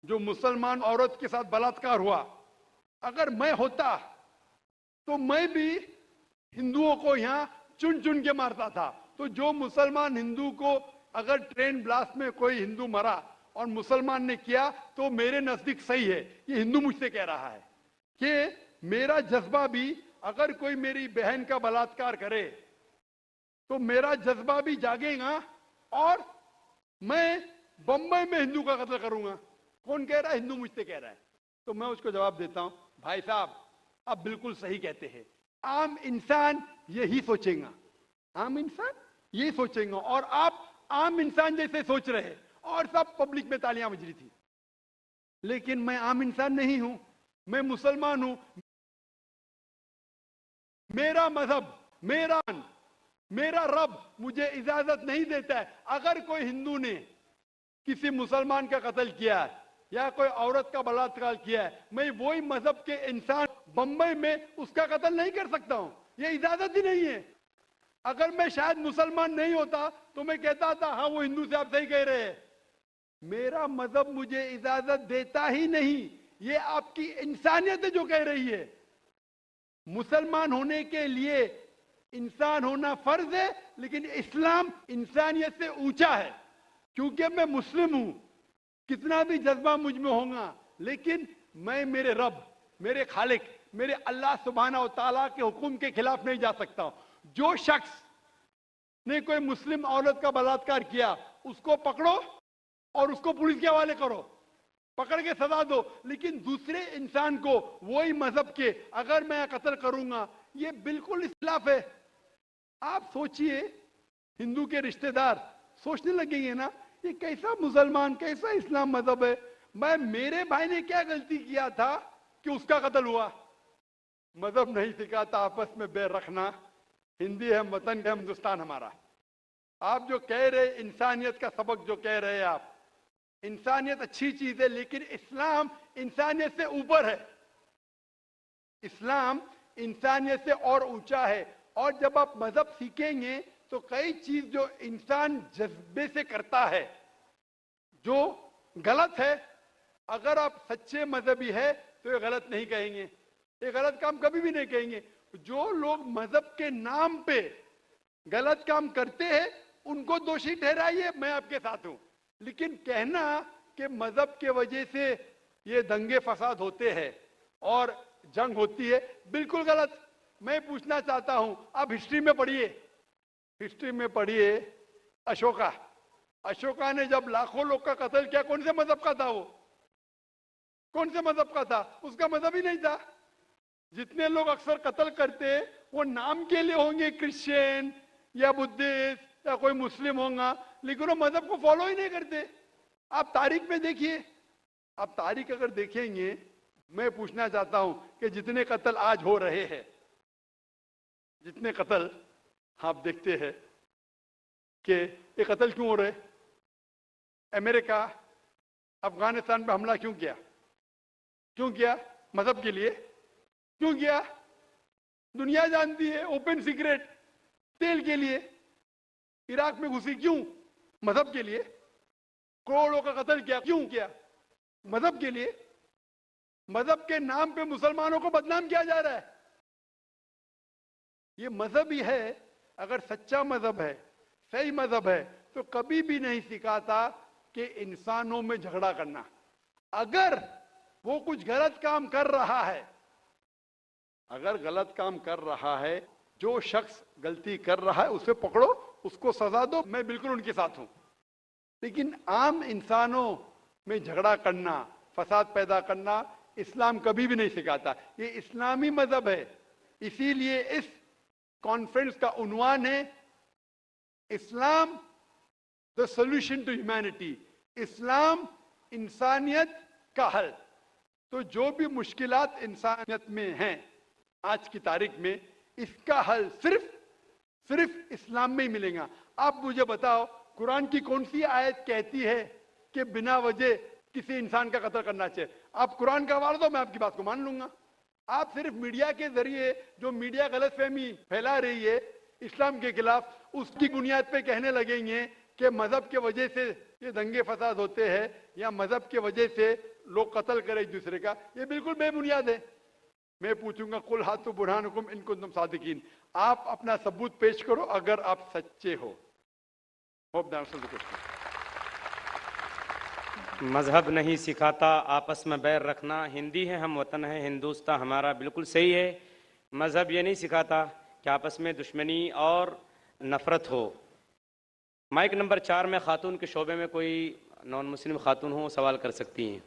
जो मुसलमान औरत के साथ बलात्कार हुआ, अगर मैं होता तो मैं भी हिंदुओं को यहाँ चुन चुन के मारता था। तो जो मुसलमान हिंदू को अगर ट्रेन ब्लास्ट में कोई हिंदू मरा और मुसलमान ने किया तो मेरे नजदीक सही है। ये हिंदू मुझसे कह रहा है कि मेरा जज्बा भी, अगर कोई मेरी बहन का बलात्कार करे तो मेरा जज्बा भी जागेगा और मैं बंबई में हिंदू का कत्ल करूंगा। कौन कह रहा है? हिंदू मुझसे कह रहा है। तो मैं उसको जवाब देता हूं, भाई साहब आप बिल्कुल सही कहते हैं। आम इंसान यही सोचेगा, आम इंसान यही सोचेगा। और आप आम इंसान जैसे सोच रहे और सब पब्लिक में तालियां बज रही थी। लेकिन मैं आम इंसान नहीं हूं, मैं मुसलमान हूं। मेरा मजहब, मेरा रब मुझे इजाजत नहीं देता है। अगर कोई हिंदू ने किसी मुसलमान का कत्ल किया है या कोई औरत का बलात्कार किया है, मैं वही मजहब के इंसान बंबई में उसका कत्ल नहीं कर सकता हूं। यह इजाजत ही नहीं है। अगर मैं शायद मुसलमान नहीं होता तो मैं कहता था हाँ वो हिंदू से आप सही कह रहे हैं। मेरा मजहब मुझे इजाजत देता ही नहीं। ये आपकी इंसानियत है जो कह रही है। मुसलमान होने के लिए इंसान होना फर्ज है, लेकिन इस्लाम इंसानियत से ऊंचा है। क्योंकि मैं मुस्लिम हूं, कितना भी जज्बा मुझ में होगा, लेकिन मैं मेरे रब, मेरे खालिक, मेरे अल्लाह सुब्हाना व तआला के हुक्म के खिलाफ नहीं जा सकता हूं। जो शख्स ने कोई मुस्लिम औरत का बलात्कार किया उसको पकड़ो और उसको पुलिस के हवाले करो, पकड़ के सजा दो। लेकिन दूसरे इंसान को वही मजहब के अगर मैं कत्ल करूंगा, ये बिल्कुल इस्लाफ है। आप सोचिए, हिंदू के रिश्तेदार सोचने लगेंगे ना ये कैसा मुसलमान, कैसा इस्लाम मजहब है। मेरे भाई ने क्या गलती किया था कि उसका कत्ल हुआ? मजहब नहीं सिखाता आपस में बैर रखना। हिंदी है, वतन है, हिंदुस्तान हमारा। आप जो कह रहे इंसानियत का सबक जो कह रहे हैं आप, इंसानियत अच्छी चीज है, लेकिन इस्लाम इंसानियत से ऊपर है। इस्लाम इंसानियत से और ऊंचा है। और जब आप मजहब सीखेंगे तो कई चीज जो इंसान जज्बे से करता है जो गलत है, अगर आप सच्चे मजहबी है तो ये गलत नहीं कहेंगे, ये गलत काम कभी भी नहीं कहेंगे। जो लोग मजहब के नाम पे गलत काम करते हैं उनको दोषी ठहराइए, मैं आपके साथ हूं। लेकिन कहना कि मजहब के वजह से ये दंगे फसाद होते हैं और जंग होती है, बिल्कुल गलत। मैं पूछना चाहता हूं, आप हिस्ट्री में पढ़िए, हिस्ट्री में पढ़िए अशोका ने जब लाखों लोग का कत्ल किया, कौन से मजहब का था वो? कौन से मजहब का था? उसका मजहब ही नहीं था। जितने लोग अक्सर कत्ल करते वो नाम के लिए होंगे, क्रिश्चियन या बुद्धिस्ट या कोई मुस्लिम होगा, लेकिन वो मजहब को फॉलो ही नहीं करते। आप तारीख में देखिए, आप तारीख अगर देखेंगे, मैं पूछना चाहता हूं कि जितने कत्ल आज हो रहे हैं, जितने कत्ल आप देखते हैं कि ये कत्ल क्यों हो रहे? अमेरिका अफगानिस्तान पे हमला क्यों किया? क्यों किया? मजहब के लिए। क्यों किया? दुनिया जानती है, ओपन सीक्रेट, तेल के लिए। इराक में घुसी क्यों? मजहब के लिए। करोड़ों का कत्ल किया, क्यों किया? मजहब के लिए। मजहब के नाम पे मुसलमानों को बदनाम किया जा रहा है। ये मजहब ही है। अगर सच्चा मजहब है, सही मजहब है, तो कभी भी नहीं सिखाता कि इंसानों में झगड़ा करना। अगर वो कुछ गलत काम कर रहा है, अगर गलत काम कर रहा है, जो शख्स गलती कर रहा है उसे पकड़ो, उसको सजा दो, मैं बिल्कुल उनके साथ हूं। लेकिन आम इंसानों में झगड़ा करना, फसाद पैदा करना, इस्लाम कभी भी नहीं सिखाता। ये इस्लामी मजहब है। इसीलिए इस कॉन्फ्रेंस का उन्वान है Islam the solution to humanity, इस्लाम इंसानियत का हल। तो जो भी मुश्किलात इंसानियत में हैं आज की तारीख में, इसका हल सिर्फ इस्लाम में ही मिलेगा। आप मुझे बताओ, कुरान की कौन सी आयत कहती है कि बिना वजह किसी इंसान का कत्ल करना चाहिए? आप कुरान का हवाला दो, मैं आपकी बात को मान लूंगा। आप सिर्फ मीडिया के जरिए जो मीडिया गलतफहमी फैला रही है इस्लाम के खिलाफ, उसकी बुनियाद पे कहने लगेंगे कि मजहब के वजह से ये दंगे फसाद होते हैं या मजहब के वजह से लोग कत्ल करें एक दूसरे का। ये बिल्कुल बेबुनियाद है। मैं पूछूंगा, कुल हाथु बुरहानुकुम इन कुंतुम सादिकीन, आप अपना सबूत पेश करो अगर आप सच्चे हो। Hope the answer the question. मजहब नहीं सिखाता आपस में बैर रखना, हिंदी है हम वतन है हिंदुस्तान हमारा, बिल्कुल सही है। मजहब ये नहीं सिखाता कि आपस में दुश्मनी और नफरत हो। माइक नंबर 4 में खातून के शोबे में कोई नॉन मुस्लिम खातून हो सवाल कर सकती हैं।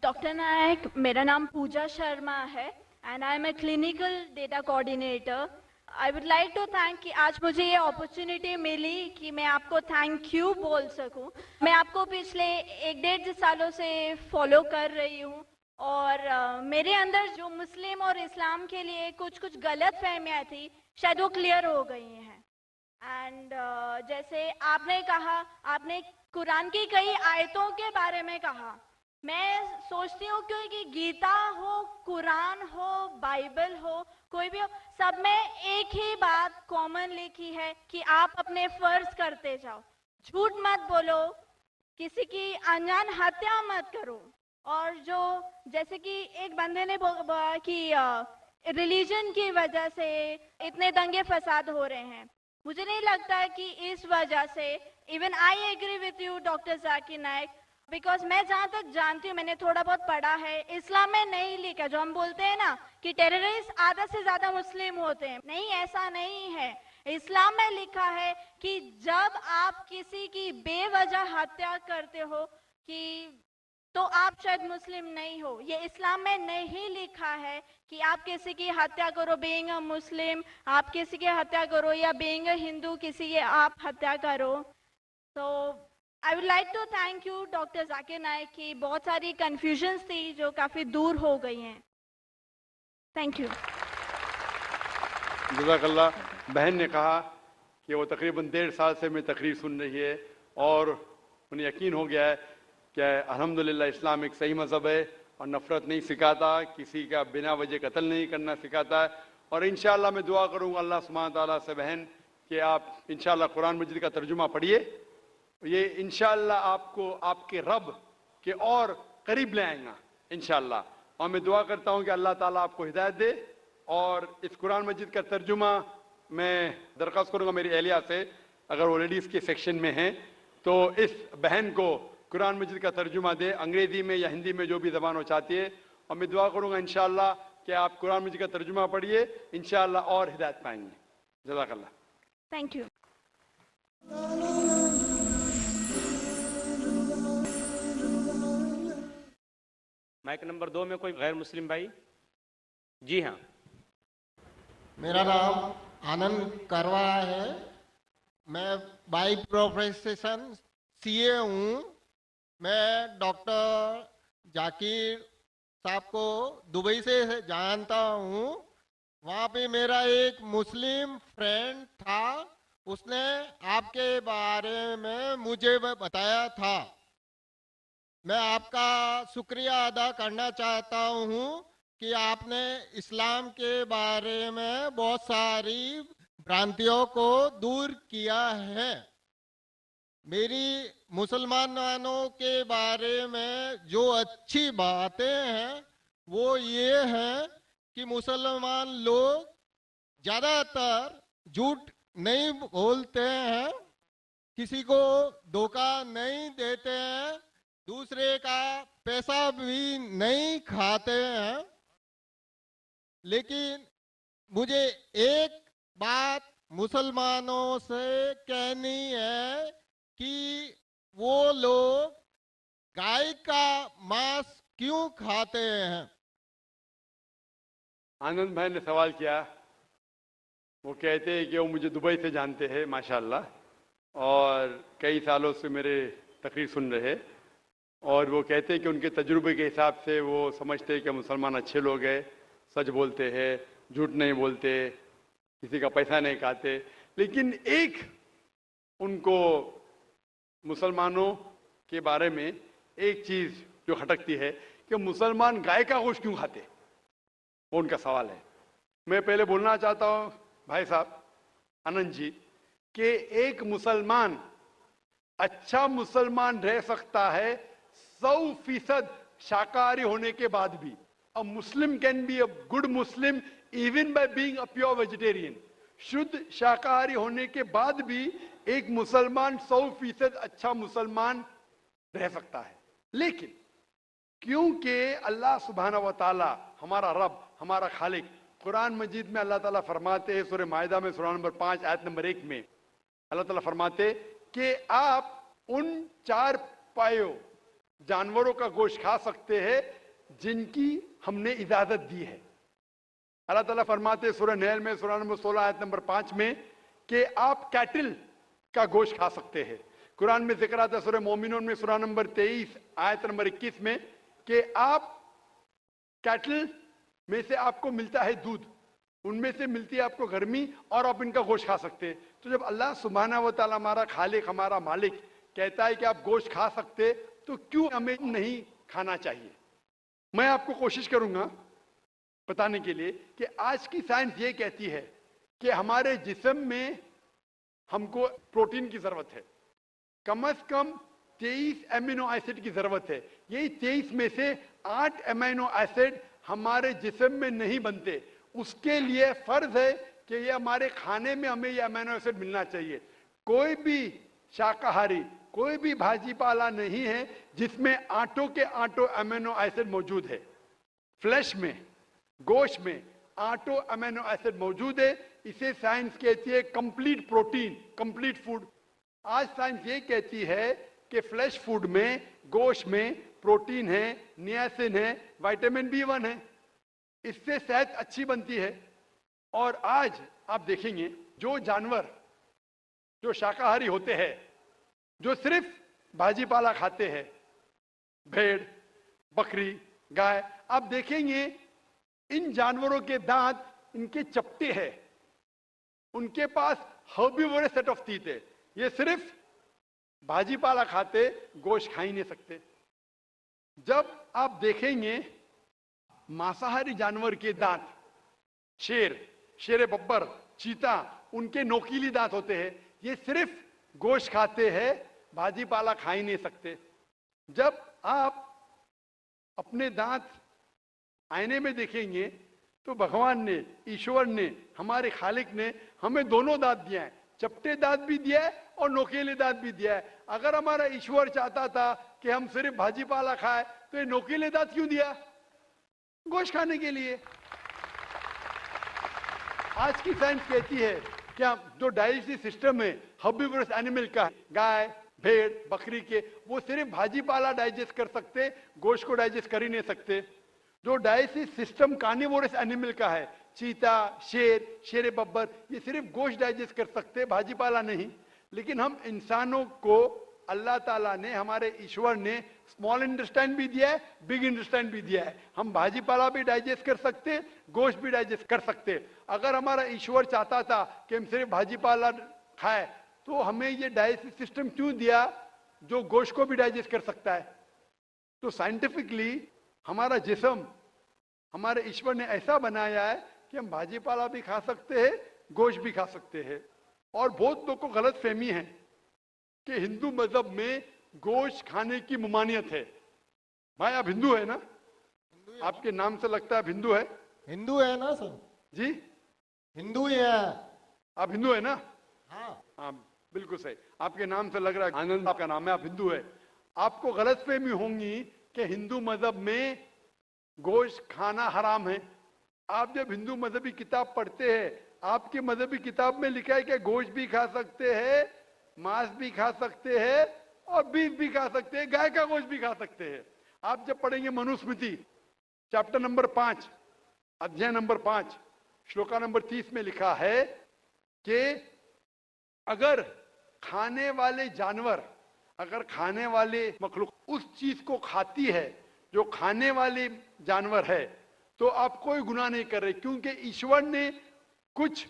डॉक्टर नायक, मेरा नाम पूजा शर्मा है and I am a clinical data coordinator. I would like to thank कि आज मुझे ये अपॉर्चुनिटी मिली कि मैं आपको थैंक यू बोल सकूं। मैं आपको पिछले 1-1.5 सालों से फॉलो कर रही हूँ और मेरे अंदर जो मुस्लिम और इस्लाम के लिए कुछ गलत फहमियाँ थी शायद वो क्लियर हो गई हैं। एंड जैसे आपने कहा, आपने कुरान की कई आयतों के बारे में कहा। मैं सोचती हूँ कि गीता हो, कुरान हो, बाइबल हो, कोई भी हो, सब में एक ही बात कॉमन लिखी है कि आप अपने फर्ज करते जाओ, झूठ मत बोलो, किसी की अनजान हत्या मत करो। और जो जैसे कि एक बंदे ने बोला कि रिलीजन की वजह से इतने दंगे फसाद हो रहे हैं, मुझे नहीं लगता कि इस वजह से, even I agree with you doctor Zakir Naik, because मैं जहाँ तक जानती हूँ, मैंने थोड़ा बहुत पढ़ा है, इस्लाम में नहीं लिखा जो हम बोलते हैं ना कि टेररिस्ट आधा से ज्यादा मुस्लिम होते हैं, नहीं, ऐसा नहीं है। इस्लाम में लिखा है कि जब आप किसी की बेवजह हत्या करते हो कि तो आप शायद मुस्लिम नहीं हो। ये इस्लाम में नहीं लिखा है कि आप किसी की हत्या करो बीइंग अ मुस्लिम, आप किसी की हत्या करो या बीइंग अ हिंदू किसी की आप हत्या करो। तो I would like to thank you doctor Zakir Naik की बहुत सारी कंफ्यूजन्स थी जो काफ़ी दूर हो गई हैं। Thank you. जज़ाकल्लाह। बहन ने कहा कि वो तकरीबन 1.5 साल से मैं तकरीर सुन रही है और उन्हें यकीन हो गया है कि अल्हम्दुलिल्लाह इस्लाम एक सही मज़हब है और नफ़रत नहीं सिखाता, किसी का बिना वजह कत्ल नहीं करना सिखाता है। और इंशाअल्लाह मैं दुआ करूँगा अल्लाह सुब्हानहू तआला से बहन कि आप इंशाअल्लाह कुरान मजीद का तर्जुमा पढ़िए, ये इंशाअल्लाह आपको आपके रब के और करीब ले आएगा इंशाअल्लाह। और मैं दुआ करता हूँ कि अल्लाह ताला आपको हिदायत दे। और इस कुरान मजीद का तर्जुमा मैं दरख्वास्त करूँगा मेरी एहलिया से, अगर वो लेडीज़ के सेक्शन में हैं तो इस बहन को कुरान मजीद का तर्जुमा दे, अंग्रेज़ी में या हिंदी में जो भी ज़बान वो चाहती है। और मैं दुआ करूँगा इंशाअल्लाह कि आप कुरान मजीद का तर्जुमा पढ़िए, इंशाअल्लाह और हिदायत पाएंगे। जज़ाकल्लाह। Thank you. माइक नंबर 2 में कोई गैर मुस्लिम भाई? जी हाँ। मेरा नाम आनंद करवा है, मैं बाई प्रोफेशन सीए हूँ। मैं डॉक्टर जाकिर साहब को दुबई से जानता हूँ। वहाँ पे मेरा एक मुस्लिम फ्रेंड था, उसने आपके बारे में मुझे बताया था। मैं आपका शुक्रिया अदा करना चाहता हूँ कि आपने इस्लाम के बारे में बहुत सारी भ्रांतियों को दूर किया है। मेरी मुसलमानों के बारे में जो अच्छी बातें हैं वो ये हैं कि मुसलमान लोग ज़्यादातर झूठ नहीं बोलते हैं, किसी को धोखा नहीं देते हैं, दूसरे का पैसा भी नहीं खाते हैं। लेकिन मुझे एक बात मुसलमानों से कहनी है कि वो लोग गाय का मांस क्यों खाते हैं। आनंद भाई ने सवाल किया, वो कहते हैं कि वो मुझे दुबई से जानते हैं माशाल्लाह और कई सालों से मेरे तकरीर सुन रहे, और वो कहते हैं कि उनके तजुर्बे के हिसाब से वो समझते हैं कि मुसलमान अच्छे लोग हैं, सच बोलते हैं, झूठ नहीं बोलते, किसी का पैसा नहीं खाते। लेकिन एक उनको मुसलमानों के बारे में एक चीज़ जो खटकती है कि मुसलमान गाय का गोश्त क्यों खाते, वो उनका सवाल है। मैं पहले बोलना चाहता हूँ भाई साहब आनंद जी कि एक मुसलमान अच्छा मुसलमान रह सकता है 100% शाकाहारी होने के बाद भी। A Muslim can be a good Muslim even by being a pure vegetarian. शुद्ध शाकाहारी होने के बाद भी एक मुसलमान 100% अच्छा मुसलमान रह सकता है। लेकिन क्योंकि अल्लाह सुब्हाना व ताला हमारा रब, हमारा खालिक, कुरान मजीद में अल्लाह ताला फरमाते हैं सूरह माइदा में सूरा नंबर 5 आयत नंबर 1 में अल्लाह ताला फरमाते कि आप उन 4 पायों जानवरों का गोश्त खा सकते हैं जिनकी हमने इजाजत दी है। अल्लाह ताला फरमाते हैं सूरह नहल में सूरा नंबर 16 आयत नंबर 5 में कि आप कैटल का गोश्त खा सकते हैं। कुरान में जिक्र आता है सूरह मोमिनून में सूरा नंबर 23 आयत नंबर 21 में कि आप कैटल में से आपको मिलता है दूध, उनमें से मिलती है आपको गर्मी और आप इनका गोश्त खा सकते हैं। तो जब अल्लाह सुब्हाना व तआला हमारा खालिक, हमारा मालिक कहता है कि आप गोश्त खा सकते, तो क्यों हमें नहीं खाना चाहिए? मैं आपको कोशिश करूंगा बताने के लिए कि आज की साइंस ये कहती है कि हमारे जिस्म में हमको प्रोटीन की जरूरत है, कम से कम 23 एमिनो एसिड की जरूरत है। यही 23 में से 8 एमिनो एसिड हमारे जिस्म में नहीं बनते। उसके लिए फर्ज है कि ये हमारे खाने में हमें ये एमिनो एसिड मिलना चाहिए। कोई भी शाकाहारी, कोई भी भाजी पाला नहीं है जिसमें आटों के आटो एमिनो एसिड मौजूद है। फ्लैश में, गोश्त में आटो एमिनो एसिड मौजूद है। इसे साइंस कहती है कंप्लीट प्रोटीन, कंप्लीट फूड। आज साइंस ये कहती है कि फ्लैश फूड में, गोश्त में प्रोटीन है, नियासिन है, विटामिन B1 है, इससे सेहत अच्छी बनती है। और आज आप देखेंगे जो जानवर जो शाकाहारी होते हैं, जो सिर्फ भाजी पाला खाते हैं, भेड़, बकरी, गाय, आप देखेंगे इन जानवरों के दांत इनके चपटे हैं, उनके पास हर्बिवोरस सेट ऑफ टीथ है। ये सिर्फ भाजी पाला खाते, गोश्त खा ही नहीं सकते। जब आप देखेंगे मांसाहारी जानवर के दांत, शेर बब्बर, चीता, उनके नोकीली दांत होते हैं। ये सिर्फ गोश्त खाते हैं, भाजी पाला खा ही नहीं सकते। जब आप अपने दांत आईने में देखेंगे तो भगवान ने, ईश्वर ने, हमारे खालिक ने हमें दोनों दांत दिया है, चपटे दांत भी दिया है और नोकीले दांत भी दिया है। अगर हमारा ईश्वर चाहता था कि हम सिर्फ भाजी पाला खाए तो ये नोकीले दांत क्यों दिया? गोश्त खाने के लिए। आज की साइंस कहती है कि जो डाइजेस्टिव सिस्टम है हर्बिवोरस एनिमल का, गाय, भेड़, बकरी के, वो सिर्फ भाजी पाला डाइजेस्ट कर सकते, गोश्त को डाइजेस्ट कर ही नहीं सकते। जो डाइजेस्टिव सिस्टम कार्निवोरस एनिमल का है, चीता, शेर बब्बर, ये सिर्फ गोश्त डाइजेस्ट कर सकते, भाजी पाला नहीं। लेकिन हम इंसानों को अल्लाह ताला ने, हमारे ईश्वर ने स्मॉल इंटेस्टाइन भी दिया है, बिग इंटेस्टाइन भी दिया है। हम भाजी पाला भी डाइजेस्ट कर सकते, गोश्त भी डाइजेस्ट कर सकते। अगर हमारा ईश्वर चाहता था कि हम सिर्फ भाजी पाला खाए तो हमें ये डाइजेस्टिव सिस्टम क्यों दिया जो गोश्त को भी डाइजेस्ट कर सकता है? तो साइंटिफिकली हमारा जिस्म हमारे ईश्वर ने ऐसा बनाया है कि हम भाजी पाला भी खा सकते हैं, गोश्त भी खा सकते हैं। और बहुत लोग को गलत फहमी है कि हिंदू मजहब में गोश्त खाने की ममानियत है। भाई आप हिंदू है ना? आपके नाम से लगता है आप हिंदू है। हिंदू है ना सर? जी हिंदू ही है। आप हिंदू है ना? हाँ बिल्कुल सही, आपके नाम से लग रहा है आनंद आपका नाम है, आप हिंदू है। आपको गलतफहमी होंगी कि हिंदू मजहब में गोश्त खाना हराम है। आप जब हिंदू मजहबी किताब पढ़ते हैं, आपके मजहबी किताब में लिखा है कि गोश्त भी खा सकते हैं, मांस भी खा सकते हैं और बीफ भी खा सकते हैं, गाय का गोश्त भी खा सकते हैं। आप जब पढ़ेंगे मनुस्मृति चैप्टर नंबर 5 अध्याय नंबर 5 श्लोका नंबर 30 में लिखा है कि अगर खाने वाले जानवर, अगर खाने वाले मखलूक उस चीज को खाती है जो खाने वाले जानवर है, तो आप कोई गुनाह नहीं कर रहे, क्योंकि ईश्वर ने कुछ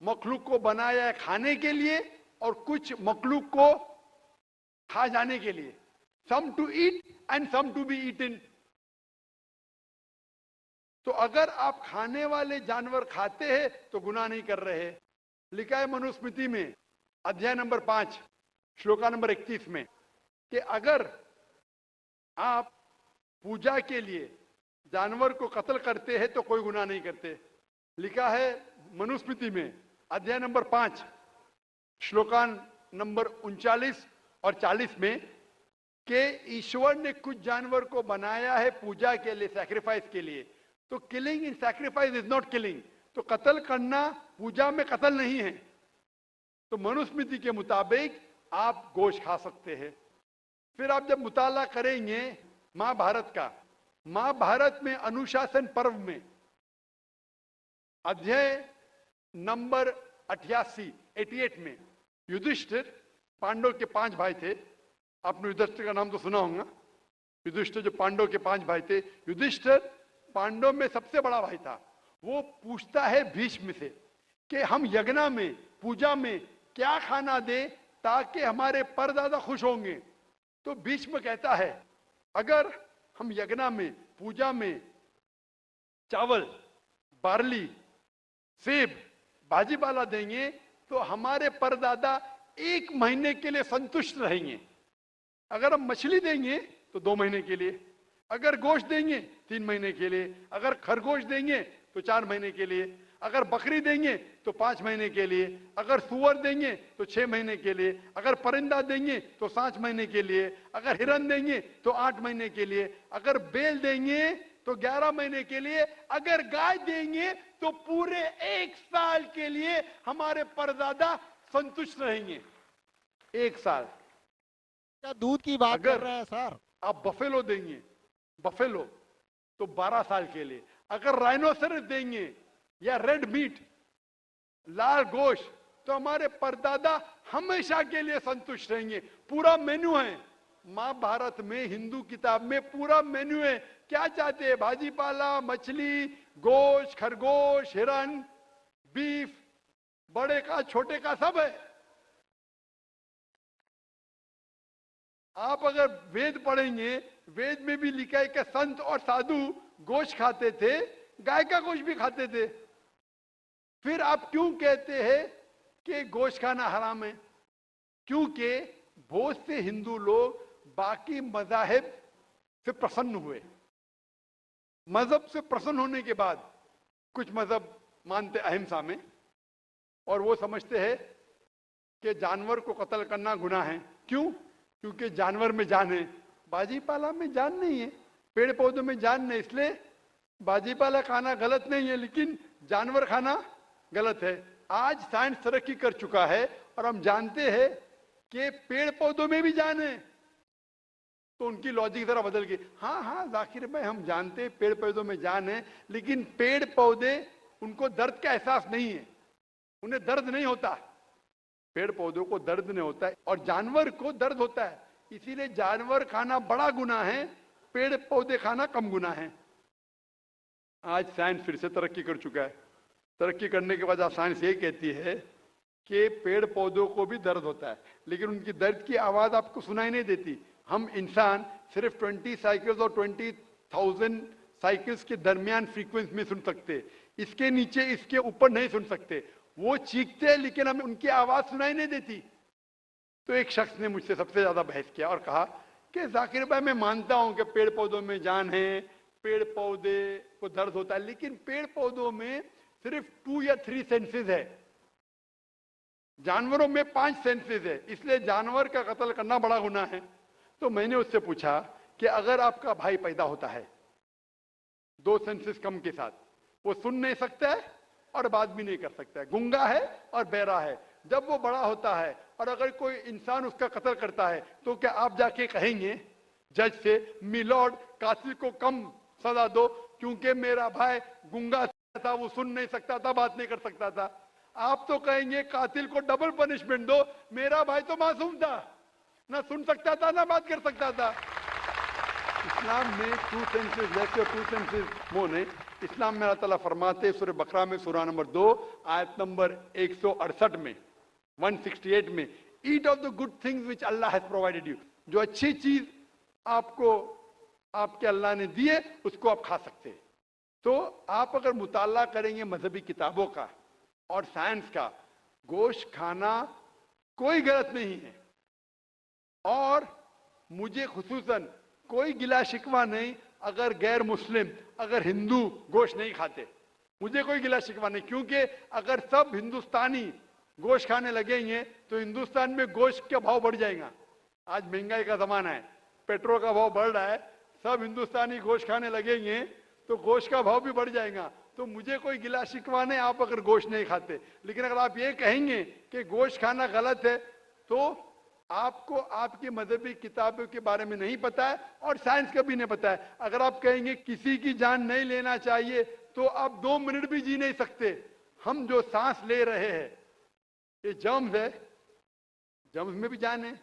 मखलूक को बनाया है खाने के लिए और कुछ मखलूक को खा जाने के लिए। Some to eat and some to be eaten. तो अगर आप खाने वाले जानवर खाते हैं तो गुनाह नहीं कर रहे। लिखा है मनुस्मृति में अध्याय नंबर 5 श्लोका नंबर 31 में कि अगर आप पूजा के लिए जानवर को कत्ल करते हैं तो कोई गुनाह नहीं करते। लिखा है मनुस्मृति में अध्याय नंबर 5 श्लोकान नंबर 39 और 40 में कि ईश्वर ने कुछ जानवर को बनाया है पूजा के लिए, सैक्रिफाइस के लिए। तो killing in sacrifice is not killing, तो कत्ल करना पूजा में कत्ल नहीं है। तो मनुस्मृति के मुताबिक आप गोश्त खा सकते हैं। फिर आप जब मुताला करेंगे महाभारत का, महाभारत में अनुशासन पर्व में अध्याय नंबर 88 में युधिष्ठिर, पांडव के 5 भाई थे, आपने युधिष्ठिर का नाम तो सुना होगा। युधिष्ठिर जो पांडव के 5 भाई थे, युधिष्ठिर पांडव में सबसे बड़ा भाई था। वो पूछता है भीष्म से कि हम यज्ञ में, पूजा में क्या खाना दे ताकि हमारे परदादा खुश होंगे। तो भीष्म कहता है अगर हम यज्ञ में, पूजा में चावल, बार्ली, सेब, भाजीपाला देंगे तो हमारे परदादा 1 महीने के लिए संतुष्ट रहेंगे। अगर हम मछली देंगे तो 2 महीने के लिए, अगर गोश्त देंगे 3 महीने के लिए, अगर खरगोश देंगे तो 4 महीने के लिए, अगर बकरी देंगे तो 5 महीने के लिए, अगर सुअर देंगे तो 6 महीने के लिए, अगर परिंदा देंगे तो 7 महीने के लिए, अगर हिरन देंगे तो 8 महीने के लिए, अगर बैल देंगे तो 11 महीने के लिए, अगर गाय देंगे तो पूरे 1 साल के लिए हमारे परदादा संतुष्ट रहेंगे। 1 साल। क्या दूध की बात अगर कर रहे हैं सर? आप बफेलो देंगे, बफेलो तो 12 साल के लिए, अगर राइनोसरस देंगे या रेड मीट, लाल गोश्त, तो हमारे परदादा हमेशा के लिए संतुष्ट रहेंगे। पूरा मेन्यू है महाभारत में, हिंदू किताब में पूरा मेन्यू है। क्या चाहते हैं? भाजीपाला, मछली, गोश्त, खरगोश, हिरन, बीफ, बड़े का छोटे का सब है। आप अगर वेद पढ़ेंगे, वेद में भी लिखा है कि संत और साधु गोश्त खाते थे, गाय का गोश्त भी खाते थे। फिर आप क्यों कहते हैं कि गोश्त खाना हराम है? क्योंकि बहुत से हिंदू लोग बाकी मजाहिब से प्रसन्न हुए। मजहब से प्रसन्न होने के बाद कुछ मजहब मानते अहिंसा में, और वो समझते हैं कि जानवर को कत्ल करना गुनाह है। क्यों? क्योंकि जानवर में जान है, बाजीपाला में जान नहीं है, पेड़ पौधों में जान नहीं, इसलिए बाजीपाला खाना गलत नहीं है, लेकिन जानवर खाना गलत है। आज साइंस तरक्की कर चुका है और हम जानते हैं कि पेड़ पौधों में भी जान है, तो उनकी लॉजिक जरा बदल गई। हाँ हाँ जाकिर भाई, हम जानते हैं पेड़ पौधों में जान है, लेकिन पेड़ पौधे, उनको दर्द का एहसास नहीं है, उन्हें दर्द नहीं होता। पेड़ पौधों को दर्द नहीं होता है और जानवर को दर्द होता है, इसीलिए जानवर खाना बड़ा गुनाह है, पेड़ पौधे खाना कम गुनाह है। आज साइंस फिर से तरक्की कर चुका है। तरक्की करने के बाद साइंस ये कहती है कि पेड़ पौधों को भी दर्द होता है, लेकिन उनकी दर्द की आवाज आपको सुनाई नहीं देती। हम इंसान सिर्फ 20 साइकिल्स और 20,000 साइकिल्स के दरमियान फ्रीक्वेंसी में सुन सकते, इसके नीचे, इसके ऊपर नहीं सुन सकते। वो चीखते हैं लेकिन हमें उनकी आवाज सुनाई नहीं देती। तो एक शख्स ने मुझसे सबसे ज्यादा बहस किया और कहा कि जाकिर भाई, मैं मानता हूं कि पेड़ पौधों में जान है, पेड़ पौधे को दर्द होता है, लेकिन पेड़ पौधों में सिर्फ 2 या 3 सेंसेस है, जानवरों में 5 सेंसेस है, इसलिए जानवर का कत्ल करना बड़ा गुनाह है। तो मैंने उससे पूछा कि अगर आपका भाई पैदा होता है 2 सेंसेस कम के साथ, वो सुन नहीं सकता है और बात भी नहीं कर सकता है, गूंगा है और बहरा है, जब वो बड़ा होता है और अगर कोई इंसान उसका कत्ल करता है, तो क्या आप जाके कहेंगे जज से, मिलॉर्ड कातिल को कम सजा दो क्योंकि मेरा भाई गूंगा था, वो सुन नहीं सकता था, बात नहीं कर सकता था? आप तो कहेंगे कातिल को डबल पनिशमेंट दो, मेरा भाई तो मासूम था, ना सुन सकता था ना बात कर सकता था। इस्लाम में 2 सेंसेस लेस और 2 सेंसेस मोर नहीं। इस्लाम में अल्लाह ताला फरमाते सूरह बकरा में सूरह नंबर 2 आयत नंबर 168 में, 168 में, eat of the good things which Allah has provided you, जो अच्छी चीज आपको आपके अल्लाह ने दी है उसको आप खा सकते हैं। तो आप अगर मुताला करेंगे मजहबी किताबों का और साइंस का, गोश्त खाना कोई गलत नहीं है। और मुझे खुसूसन कोई गिला शिकवा नहीं अगर गैर मुस्लिम, अगर हिंदू गोश्त नहीं खाते, मुझे कोई गिला शिकवा नहीं, क्योंकि अगर सब हिंदुस्तानी गोश्त खाने लगेंगे तो हिंदुस्तान में गोश्त का भाव बढ़ जाएगा। आज महंगाई का जमाना है, पेट्रोल का भाव बढ़ रहा है, सब हिंदुस्तानी गोश्त खाने लगेंगे तो गोश्त का भाव भी बढ़ जाएगा। तो मुझे कोई गिला शिकवा नहीं आप अगर गोश्त नहीं खाते, लेकिन अगर आप ये कहेंगे कि गोश्त खाना गलत है तो आपको आपकी मजहबी किताबों के बारे में नहीं पता है और साइंस का भी नहीं पता है। अगर आप कहेंगे किसी की जान नहीं लेना चाहिए तो आप 2 मिनट भी जी नहीं सकते। हम जो सांस ले रहे हैं ये जर्म्स है, जर्म्स में भी जान है,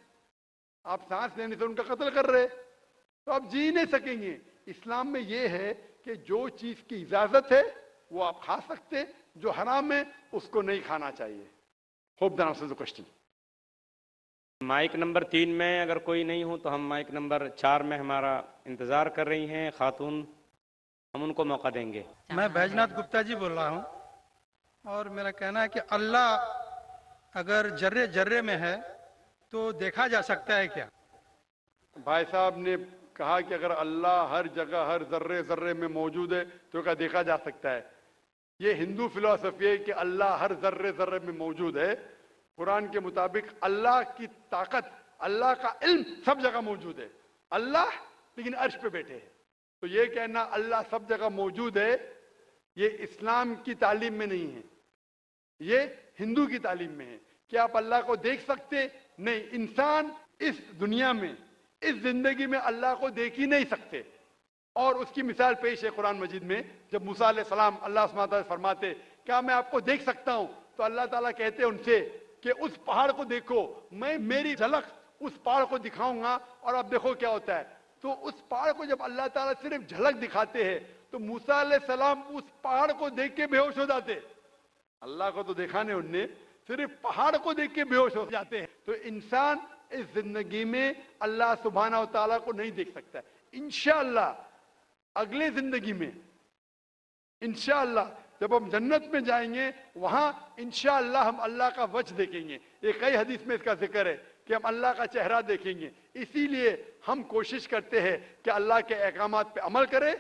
आप सांस लेने से उनका कत्ल कर रहे तो आप जी नहीं सकेंगे। इस्लाम में ये है कि जो चीज की इजाजत है वो आप खा सकते, जो हराम है उसको नहीं खाना चाहिए। Hope the answer the question. Mike number 3 में अगर कोई नहीं हो तो हम माइक नंबर 4 में हमारा इंतज़ार कर रही हैं खातून, हम उनको मौका देंगे। मैं बैजनाथ गुप्ता जी बोल रहा हूँ और मेरा कहना है कि अल्लाह अगर जर्रे जर्रे में है तो देखा जा सकता है क्या? भाई साहब ने कहा कि अगर अल्लाह हर जगह हर जर्रे जर्रे में मौजूद है तो क्या देखा जा सकता है? ये हिंदू फिलॉसफी है कि अल्लाह हर जर्रे जर्रे में मौजूद है। कुरान के मुताबिक अल्लाह की ताकत, अल्लाह का इल्म सब जगह मौजूद है। अल्लाह लेकिन अर्श पे बैठे हैं, तो ये कहना अल्लाह सब जगह मौजूद है ये इस्लाम की तालीम में नहीं है, ये हिंदू की तालीम में है। क्या आप अल्लाह को देख सकते? नहीं, इंसान इस दुनिया में इस जिंदगी में अल्लाह को देख ही नहीं सकते। और उसकी मिसाल पेश है कुरान मजीद में, जब मूसा अलैहिस्सलाम अल्लाह सुब्हानहू व तआला से फरमाते क्या मैं आपको देख सकता हूं, तो अल्लाह ताला कहते हैं उनसे कि उस पहाड़ को देखो, मैं मेरी झलक उस पहाड़ को दिखाऊंगा और अब देखो क्या होता है। तो उस पहाड़ को जब अल्लाह ताला सिर्फ झलक दिखाते हैं तो मूसा अलैहिस्सलाम उस पहाड़ को देख के बेहोश हो जाते। अल्लाह को तो देखा नहीं उनने, सिर्फ पहाड़ को देख के बेहोश हो जाते हैं। तो इंसान इस जिंदगी में अल्लाह सुब्हानहू व तआला को नहीं देख सकता। इंशाअल्लाह अगले जिंदगी में, इंशाअल्लाह जब हम जन्नत में जाएंगे वहां इंशाअल्लाह हम अल्लाह का वजह देखेंगे। ये कई हदीस में इसका जिक्र है कि हम अल्लाह का चेहरा देखेंगे। इसीलिए हम कोशिश करते हैं कि अल्लाह के अहकामात पे अमल करें,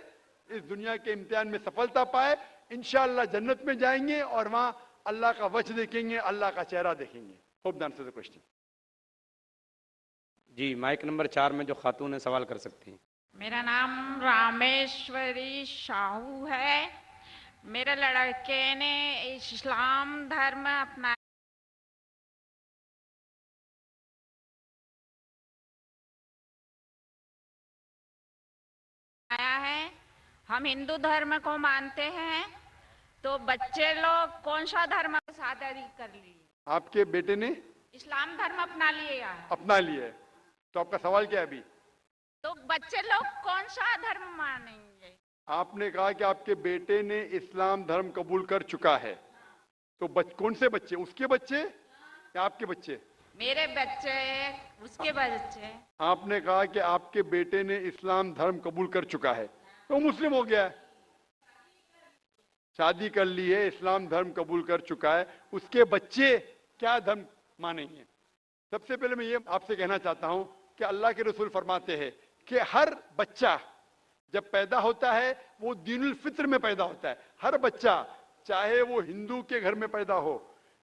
इस दुनिया के इम्तिहान में सफलता पाए, इंशाअल्लाह जन्नत में जाएंगे और वहां अल्लाह का वजह देखेंगे, अल्लाह का चेहरा देखेंगे। Hope the answer the question. जी, माइक नंबर 4 में जो खातून है सवाल कर सकती हैं। मेरा नाम रामेश्वरी शाहू है। मेरे लड़के ने इस्लाम धर्म अपनाया है। हम हिंदू धर्म को मानते हैं, तो बच्चे लोग कौन सा धर्म शादी कर लिए? आपके बेटे ने इस्लाम धर्म अपना लिया है। अपना लिया है, तो आपका सवाल क्या है अभी? तो बच्चे लोग कौन सा धर्म मानेंगे? आपने कहा कि आपके बेटे ने इस्लाम धर्म कबूल कर चुका है, तो कौन से बच्चे? उसके बच्चे या आपके बच्चे? मेरे बच्चे, उसके बच्चे। आपने कहा कि आपके बेटे ने इस्लाम धर्म कबूल कर चुका है, तो मुस्लिम हो गया है, शादी कर ली है, इस्लाम धर्म कबूल कर चुका है, उसके बच्चे क्या धर्म मानेंगे? सबसे पहले मैं ये आपसे कहना चाहता हूं कि अल्लाह के रसूल फरमाते हैं कि हर बच्चा जब पैदा होता है वो दीनुल फित्र में पैदा होता है। हर बच्चा, चाहे वो हिंदू के घर में पैदा हो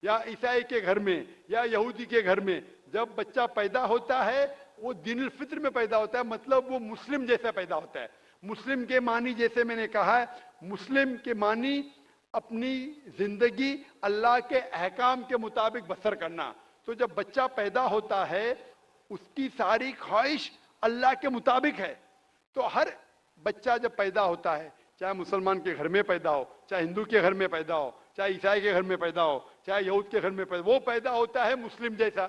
या ईसाई के घर में या यहूदी के घर में, जब बच्चा पैदा होता है वो दीनुल फित्र में पैदा होता है, मतलब वो मुस्लिम जैसा पैदा होता है। मुस्लिम के मानी, जैसे मैंने कहा है, मुस्लिम के मानी अपनी जिंदगी अल्लाह के अहकाम के मुताबिक बसर करना। तो जब बच्चा पैदा होता है उसकी सारी ख्वाहिश अल्लाह के मुताबिक है। तो हर बच्चा जब पैदा होता है, चाहे मुसलमान के घर में पैदा हो, चाहे हिंदू के घर में पैदा हो, चाहे ईसाई के घर में पैदा हो, चाहे यहूद के घर में पैदा, वो पैदा होता है मुस्लिम जैसा,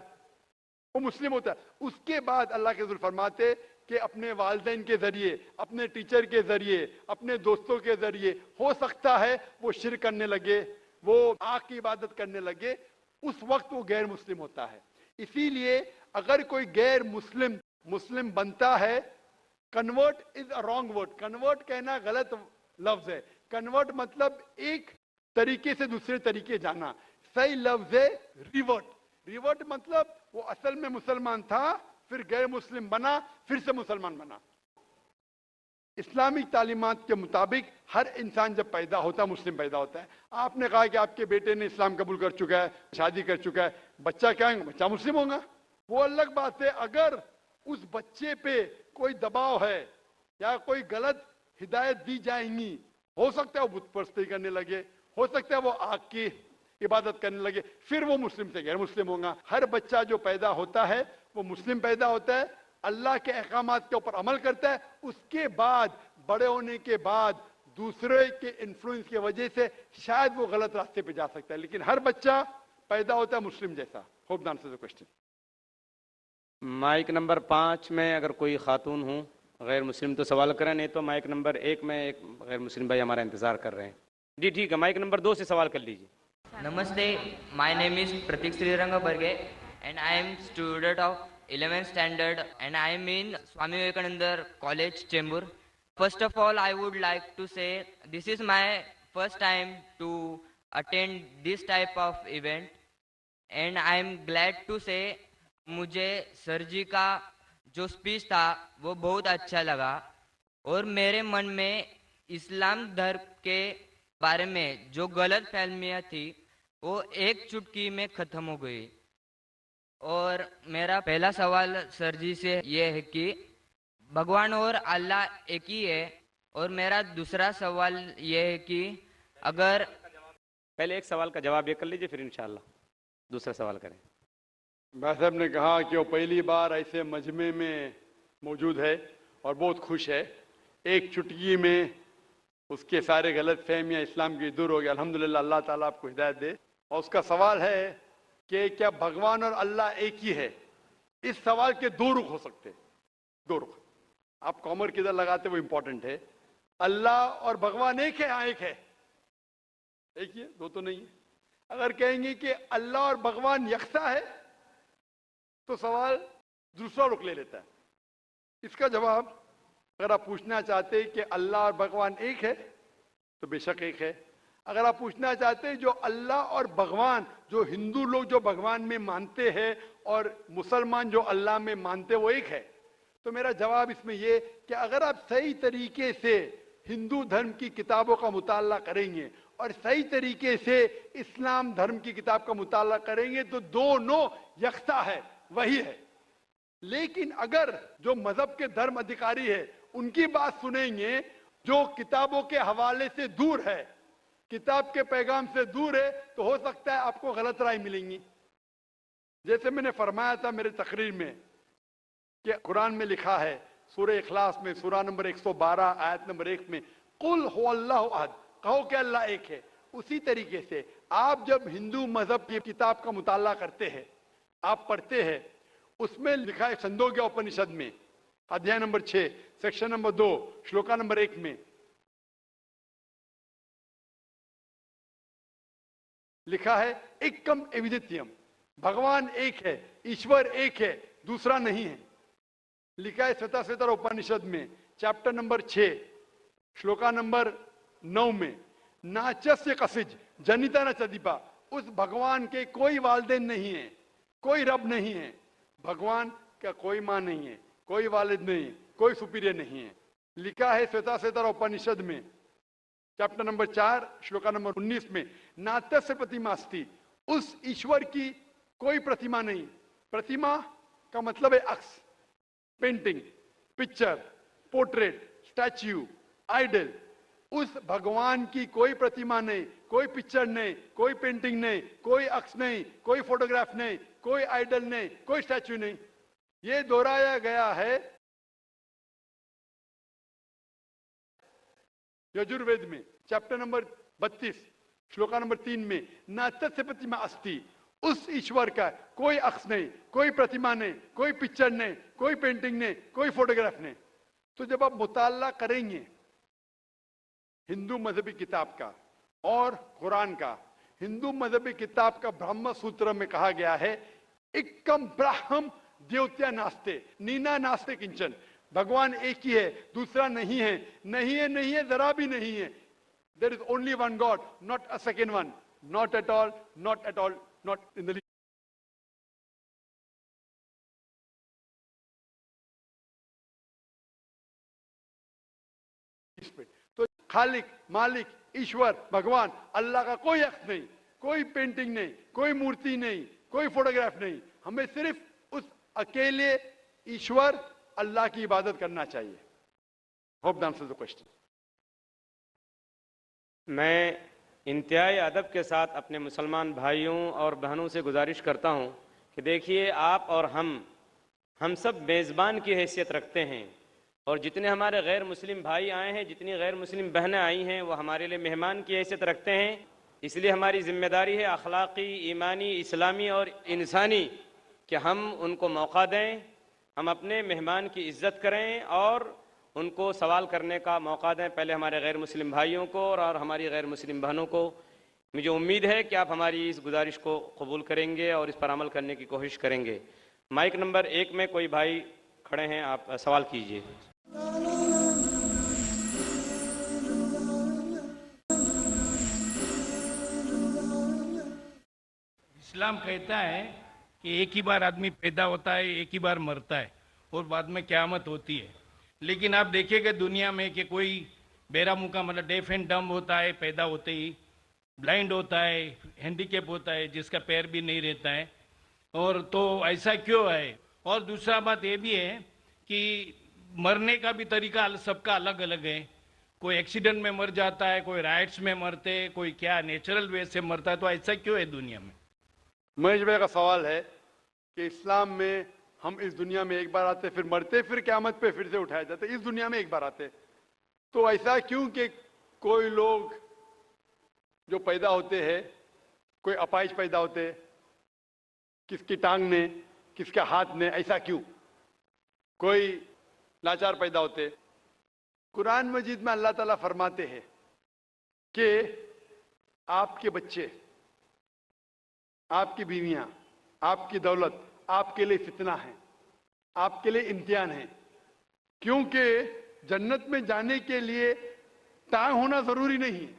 वो मुस्लिम होता है। उसके बाद अल्लाह के रसूल फरमाते कि अपने वालिदैन के जरिए, अपने टीचर के जरिए, अपने दोस्तों के जरिए हो सकता है वो शिर्क करने लगे, वो आग की इबादत करने लगे, उस वक्त वो गैर मुस्लिम होता है। इसीलिए अगर कोई गैर मुस्लिम मुस्लिम बनता है, convert is a wrong word, convert कहना गलत लफ्ज है। कन्वर्ट मतलब एक तरीके से दूसरे तरीके जाना, सही लफ्ज है रिवर्ट। रिवर्ट मतलब वो असल में मुसलमान था, फिर गैर मुस्लिम बना, फिर से मुसलमान बना। इस्लामिक तालीमात के मुताबिक हर इंसान जब पैदा होता है मुस्लिम पैदा होता है। आपने कहा कि आपके बेटे ने इस्लाम कबूल कर चुका है, शादी कर चुका है, बच्चा क्या है, बच्चा मुस्लिम होगा। वो अलग बात है अगर उस बच्चे पे कोई दबाव है या कोई गलत हिदायत दी जाएंगी, हो सकता है वो बुत परस्ती करने लगे, हो सकता है वो आग की इबादत करने लगे, फिर वो मुस्लिम से गैर मुस्लिम होगा। हर बच्चा जो पैदा होता है वो मुस्लिम पैदा होता है, अल्लाह के अहकामात के ऊपर अमल करता है, उसके बाद बड़े होने के बाद दूसरे के इन्फ्लुएंस की वजह से शायद वो गलत रास्ते पे जा सकता है, लेकिन हर बच्चा पैदा होता है मुस्लिम जैसा। Hope the answer the question. Mike number 5 में अगर कोई खातून हो गैर मुस्लिम तो सवाल करें, नहीं तो माइक नंबर 1 में एक गैर मुस्लिम भाई हमारा इंतजार कर रहे हैं। जी ठीक है, माइक नंबर 2 से सवाल कर लीजिए। Namaste, my name is Pratik Sriranga Barge and I am student of 11th standard and I am in Swami Vivekananda College, Chembur. First of all, I would like to say this is my first time to attend this type of event and I am glad to say मुझे sir जी का जो speech था वो बहुत अच्छा लगा और मेरे मन में इस्लाम धर्म के बारे में जो गलत फहमियाँ थी वो एक चुटकी में ख़त्म हो गई। और मेरा पहला सवाल सर जी से ये है कि भगवान और अल्लाह एक ही है, और मेरा दूसरा सवाल ये है कि अगर पहले एक सवाल का जवाब ये कर लीजिए फिर इंशाल्लाह दूसरा सवाल करें। भाई साहब ने कहा कि वो पहली बार ऐसे मजमे में मौजूद है और बहुत खुश है, एक चुटकी में उसके सारे गलत फहमियाँ इस्लाम की दूर हो गई। अल्हम्दुलिल्लाह, अल्लाह ताला आपको हिदायत दे। और उसका सवाल है कि क्या भगवान और अल्लाह एक ही है? इस सवाल के दो रुख हो सकते हैं, दो रुख। आप कॉमर किधर लगाते वो इंपॉर्टेंट है। अल्लाह और भगवान एक है? हाँ एक है, एक ही है, दो तो नहीं है। अगर कहेंगे कि अल्लाह और भगवान यकसा है तो सवाल दूसरा रुख ले लेता है। इसका जवाब अगर आप पूछना चाहते हैं कि अल्लाह और भगवान एक है तो बेशक एक है। अगर आप पूछना चाहते हैं जो अल्लाह और भगवान, जो हिंदू लोग जो भगवान में मानते हैं और मुसलमान जो अल्लाह में मानते हैं वो एक है, तो मेरा जवाब इसमें ये कि अगर आप सही तरीके से हिंदू धर्म की किताबों का मुताला करेंगे और सही तरीके से इस्लाम धर्म की किताब का मुताला करेंगे तो दोनों यकसा है, वही है। लेकिन अगर जो मजहब के धर्म अधिकारी है उनकी बात सुनेंगे जो किताबों के हवाले से दूर है, किताब के पैगाम से दूर है, तो हो सकता है आपको गलत राय मिलेंगी। जैसे मैंने फरमाया था मेरे तकरीर में कि कुरान में लिखा है सूरह इखलास में सूरा नंबर 112 आयत नंबर 1 में कुल हुवल्लाहु अहद, कहो कि अल्लाह एक है। उसी तरीके से आप जब हिंदू मजहब की किताब का मुताला करते हैं, आप पढ़ते हैं, उसमें लिखा है छंदोग्य उपनिषद में अध्याय number 6 section number 2 shloka number 1 में लिखा है एकम एविदित्यम, भगवान एक है, ईश्वर एक है, दूसरा नहीं है। लिखा है श्वेताश्वेतर उपनिषद में चैप्टर नंबर 6 श्लोका नंबर 9 में नाचस्य कसिज जनिता न चदीपा, उस भगवान के कोई वालिदैन नहीं है, कोई रब नहीं है। भगवान का कोई मां नहीं है, कोई वालिद नहीं है, कोई सुपीरियर नहीं है। लिखा है श्वेताश्वेतर उपनिषद में चैप्टर नंबर 4 श्लोका नंबर 19 में नात्यस्य प्रतिमा अस्ति, उस ईश्वर की कोई प्रतिमा नहीं। प्रतिमा का मतलब है अक्स, painting, picture, portrait, statue, idol. उस भगवान की कोई प्रतिमा नहीं, कोई पिक्चर नहीं, कोई पेंटिंग नहीं, कोई अक्स नहीं, कोई फोटोग्राफ नहीं, कोई आइडल नहीं, कोई स्टैच्यू नहीं। ये दोहराया गया है यजुर्वेद में चैप्टर नंबर 32 श्लोका नंबर 3 में न तस्य प्रतिमा अस्ति, उस ईश्वर का कोई अक्स नहीं, कोई प्रतिमा नहीं, कोई पिक्चर नहीं, कोई पेंटिंग नहीं, कोई फोटोग्राफ नहीं। तो जब आप मुताला करेंगे हिंदू मजहबी किताब का और कुरान का, हिंदू मजहबी किताब का ब्रह्म सूत्र में कहा गया है एकम ब्रह्म द्योत्या नास्ते नीना नास्ते किंचन, भगवान एक ही है, दूसरा नहीं है, नहीं है, नहीं है, जरा भी नहीं है। There is only one God, not a second one, not at all, not at all, not in the spirit. तो खालिक, मालिक, ईश्वर, भगवान, अल्लाह का कोई अक्स नहीं, कोई पेंटिंग नहीं, कोई मूर्ति नहीं, कोई फोटोग्राफ नहीं। हमें सिर्फ उस अकेले ईश्वर अल्लाह की इबादत करना चाहिए। Hope that answers the question. मैं इंतहाई अदब के साथ अपने मुसलमान भाइयों और बहनों से गुजारिश करता हूं कि देखिए, आप और हम सब मेज़बान की हैसियत रखते हैं, और जितने हमारे गैर मुस्लिम भाई आए हैं, जितनी गैर मुस्लिम बहनें आई हैं, वो हमारे लिए मेहमान की हैसियत रखते हैं। इसलिए हमारी जिम्मेदारी है अखलाकी, ईमानी, इस्लामी और इंसानी कि हम उनको मौका दें, हम अपने मेहमान की इज़्ज़त करें और उनको सवाल करने का मौका दें, पहले हमारे गैर मुस्लिम भाइयों को और हमारी गैर मुस्लिम बहनों को। मुझे उम्मीद है कि आप हमारी इस गुजारिश को कबूल करेंगे और इस पर अमल करने की कोशिश करेंगे। माइक नंबर 1 में कोई भाई खड़े हैं, आप सवाल कीजिए। इस्लाम कहता है कि एक ही बार आदमी पैदा होता है, एक ही बार मरता है और बाद में क़यामत होती है। लेकिन आप देखिएगा दुनिया में कि कोई बेरा मुका मतलब डेफ एंड डम्ब होता है पैदा होते ही, ब्लाइंड होता है, हैंडीकैप होता है, जिसका पैर भी नहीं रहता है। और तो ऐसा क्यों है? और दूसरा बात ये भी है कि मरने का भी तरीका सबका अलग अलग है। कोई एक्सीडेंट में मर जाता है, कोई राइट्स में मरते, कोई क्या नेचुरल वे से मरता है। तो ऐसा क्यों है दुनिया में? महेश भाई का सवाल है कि इस्लाम में हम इस दुनिया में एक बार आते, फिर मरते, फिर क़यामत पे फिर से उठाए जाते, इस दुनिया में एक बार आते। तो ऐसा क्यों कि कोई लोग जो पैदा होते हैं, कोई अपाहिज पैदा होते, किसकी टांग ने, किसके हाथ ने, ऐसा क्यों? कोई लाचार पैदा होते। कुरान मजीद में अल्लाह ताला फरमाते हैं कि आपके बच्चे, आपकी बीवियां, आपकी दौलत आपके लिए फितना है, आपके लिए इम्तिहान है। क्योंकि जन्नत में जाने के लिए टांग होना जरूरी नहीं है,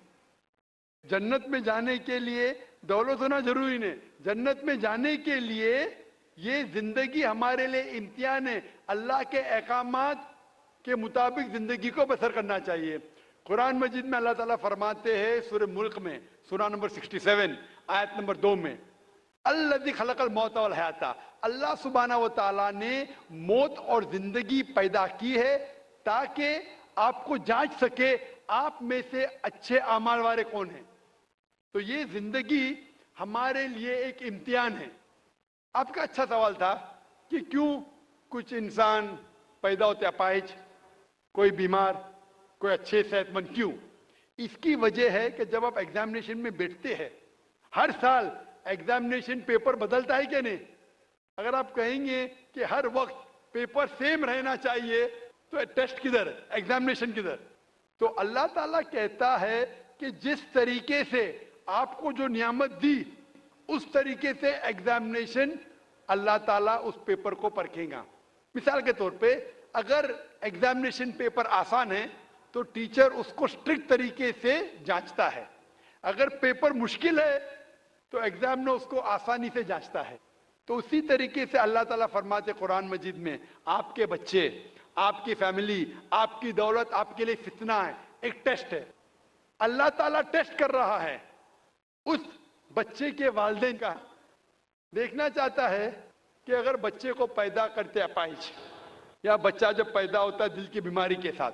जन्नत में जाने के लिए दौलत होना जरूरी नहीं। जन्नत में जाने के लिए ये जिंदगी हमारे लिए इम्तिहान है। अल्लाह के अहकामात के मुताबिक जिंदगी को बसर करना चाहिए। कुरान मजीद में अल्लाह ताला फरमाते हैं सूरह मुल्क में, सूरा नंबर 67 आयत नंबर 2 में, अल्लज़ी खलक़ल मौत वल हयाता, अल्लाह सुब्हानहू व तआला ने मौत और जिंदगी पैदा की है ताकि आपको जांच सके आप में से अच्छे अमाल वाले कौन हैं। तो ये जिंदगी हमारे लिए एक इम्तिहान है। आपका अच्छा सवाल था कि क्यों कुछ इंसान पैदा होते अपाहिज, कोई बीमार, कोई अच्छे सेहतमंद, क्यों? इसकी वजह है कि जब आप एग्जामिनेशन में बैठते हैं, हर साल एग्जामिनेशन पेपर बदलता है कि नहीं? अगर आप कहेंगे कि हर वक्त पेपर सेम रहना चाहिए तो टेस्ट किधर, एग्जामिनेशन किधर? तो अल्लाह ताला कहता है कि जिस तरीके से आपको जो नियामत दी उस तरीके से एग्जामिनेशन अल्लाह ताला उस पेपर को परखेगा। मिसाल के तौर पे अगर एग्जामिनेशन पेपर आसान है तो टीचर उसको स्ट्रिक्ट तरीके से जांचता है। अगर पेपर मुश्किल है तो एग्जाम में उसको आसानी से जांचता है। तो उसी तरीके से अल्लाह ताला फरमाते कुरान मजीद में, आपके बच्चे, आपकी फैमिली, आपकी दौलत आपके लिए फितना है, एक टेस्ट है। अल्लाह ताला टेस्ट कर रहा है उस बच्चे के वालिदैन का। देखना चाहता है कि अगर बच्चे को पैदा करते अपाहिज, या बच्चा जब पैदा होता है दिल की बीमारी के साथ,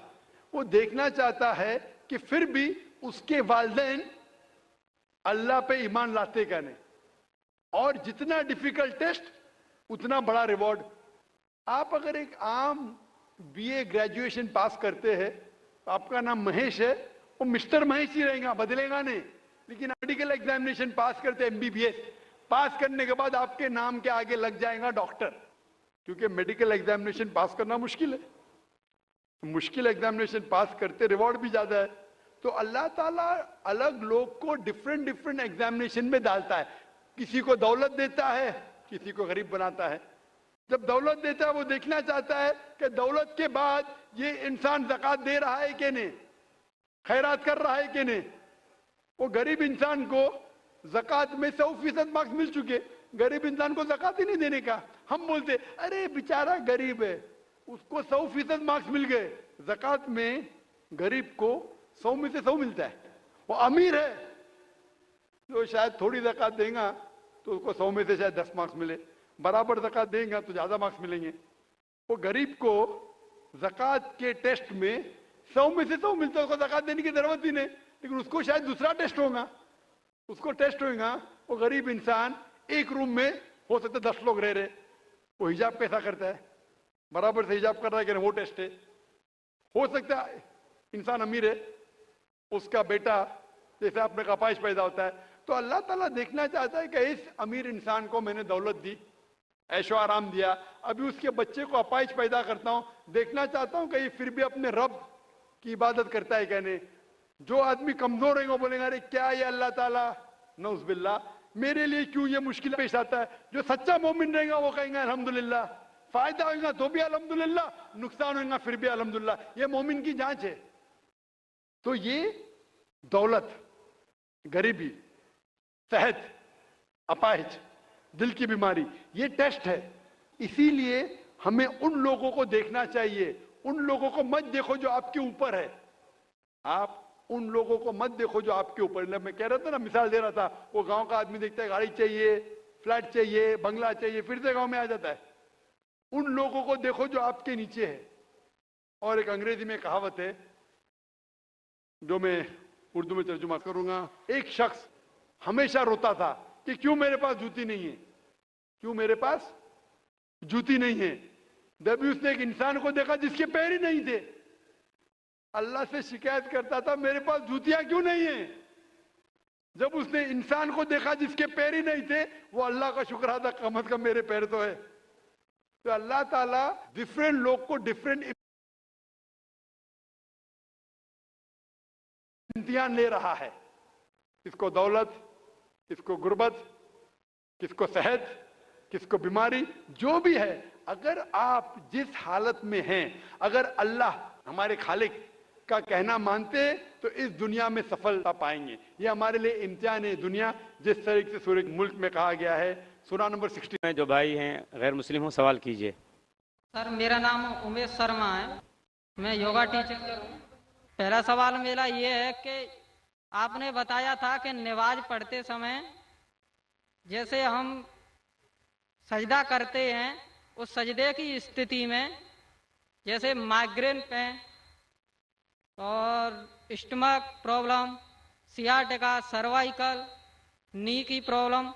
वो देखना चाहता है कि फिर भी उसके वालिदैन अल्लाह पे ईमान लाते क्या नहीं। और जितना डिफिकल्ट टेस्ट उतना बड़ा रिवॉर्ड। आप अगर एक आम बीए ग्रेजुएशन पास करते हैं तो आपका नाम महेश है, वो मिस्टर महेश ही रहेगा, बदलेगा नहीं। लेकिन मेडिकल एग्जामिनेशन पास करते एमबीबीएस पास करने के बाद आपके नाम के आगे लग जाएगा डॉक्टर, क्योंकि मेडिकल एग्जामिनेशन पास करना मुश्किल है। मुश्किल एग्जामिनेशन पास करते रिवॉर्ड भी ज्यादा है। तो अल्लाह ताला अलग लोग को डिफरेंट डिफरेंट एग्जामिनेशन में डालता है। किसी को दौलत देता है, किसी को गरीब बनाता है। जब दौलत देता है वो देखना चाहता है कि दौलत के बाद ये इंसान ज़कात दे रहा है कि नहीं, खैरात कर रहा है कि नहीं। वो गरीब इंसान को ज़कात में 100% मार्क्स मिल चुके, गरीब इंसान को ज़कात ही नहीं देने का। हम बोलते अरे बेचारा गरीब है, उसको 100% मार्क्स मिल गए। ज़कात में गरीब को 100 में से 100 मिलता है। वो अमीर है जो शायद थोड़ी ज़कात देगा तो उसको 100 में से शायद 10 मार्क्स मिले, बराबर ज़कात देगा तो ज़्यादा मार्क्स मिलेंगे। वो गरीब को ज़कात के टेस्ट में 100 में से 100 मिलता है, उसको ज़कात देने की जरूरत ही नहीं, लेकिन उसको शायद दूसरा टेस्ट होगा, उसको टेस्ट होगा। वो गरीब इंसान एक रूम में हो सकता है 10 लोग रह रहे, वो हिजाब कैसा करता है, बराबर से हिजाब कर रहा है कि नहीं, वो टेस्ट है। हो सकता है इंसान अमीर है, उसका बेटा जैसे अपने का अपाइश पैदा होता है, तो अल्लाह ताला देखना चाहता है कि इस अमीर इंसान को मैंने दौलत दी, ऐशो आराम दिया, अभी उसके बच्चे को अपाइश पैदा करता हूं, देखना चाहता हूं कि ये फिर भी अपने रब की इबादत करता है क्या नहीं। जो आदमी कमजोर है वो बोलेगा अरे क्या ये अल्लाह ताला, नौज़ुबिल्लाह मेरे लिए क्यों ये मुश्किल पेश आता है। जो सच्चा मोमिन रहेगा वो कहेंगे अल्हम्दुलिल्लाह, फायदा होगा तो भी अल्हम्दुलिल्लाह, नुकसान होगा फिर भी अल्हम्दुलिल्लाह। ये मोमिन की जांच है। तो ये दौलत, गरीबी, सेहत, अपाहिज, दिल की बीमारी, ये टेस्ट है। इसीलिए हमें उन लोगों को देखना चाहिए, उन लोगों को मत देखो जो आपके ऊपर है, आप उन लोगों को मत देखो जो आपके ऊपर। मैं कह रहा था ना, मिसाल दे रहा था, वो गांव का आदमी देखता है गाड़ी चाहिए, फ्लैट चाहिए, बंगला चाहिए, फिर से गांव में आ जाता है। उन लोगों को देखो जो आपके नीचे है। और एक अंग्रेजी में कहावत है जो मैं उर्दू में तर्जुमा करूंगा, एक शख्स हमेशा रोता था कि क्यों मेरे पास जूती नहीं है, क्यों मेरे पास जूती नहीं है। जब उसने एक इंसान को देखा जिसके पैर ही नहीं थे, अल्लाह से शिकायत करता था मेरे पास जूतियां क्यों नहीं है। जब उसने इंसान को देखा जिसके पैर ही नहीं थे, वो अल्लाह का शुक्र अदा, कम अज कम मेरे पैर तो है। तो अल्लाह ताला डिफरेंट लोग को डिफरेंट इम्तिहान ले रहा है, किसको दौलत, किसको गुर्बत, किसको सेहत, किसको बीमारी, जो भी है। अगर आप जिस हालत में हैं, अगर अल्लाह हमारे खालिक का कहना मानते तो इस दुनिया में सफलता पाएंगे। ये हमारे लिए इम्तिहान है दुनिया, जिस तरीके से सूरह मुल्क में कहा गया है, सूरा नंबर 60 में। जो भाई हैं गैर मुस्लिम हो, सवाल कीजिए। सर मेरा नाम उमेश शर्मा है, मैं योगा टीचर हूँ। पहला सवाल मेरा ये है कि आपने बताया था कि नमाज पढ़ते समय जैसे हम सजदा करते हैं, उस सजदे की स्थिति में जैसे माइग्रेन पे और स्टमक प्रॉब्लम, सियाटिका, सर्वाइकल, नी की प्रॉब्लम,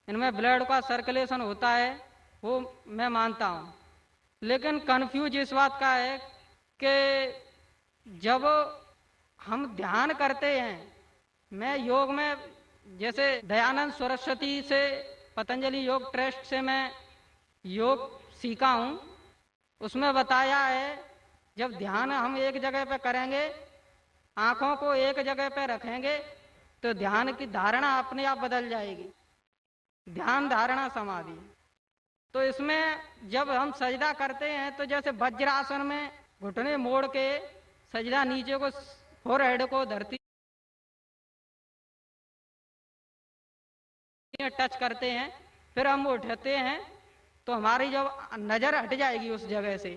इनमें ब्लड का सर्कुलेशन होता है, वो मैं मानता हूँ। लेकिन कन्फ्यूज इस बात का है कि जब हम ध्यान करते हैं, मैं योग में जैसे दयानंद सरस्वती से, पतंजलि योग ट्रस्ट से मैं योग सीखा हूँ, उसमें बताया है जब ध्यान हम एक जगह पे करेंगे, आंखों को एक जगह पे रखेंगे, तो ध्यान की धारणा अपने आप बदल जाएगी। ध्यान धारणा समाधि। तो इसमें जब हम सजदा करते हैं तो जैसे वज्रासन में घुटने मोड़ के सजदा नीचे को, फोरहेड को धरती टच करते हैं, फिर हम उठते हैं तो हमारी जब नजर हट जाएगी उस जगह से,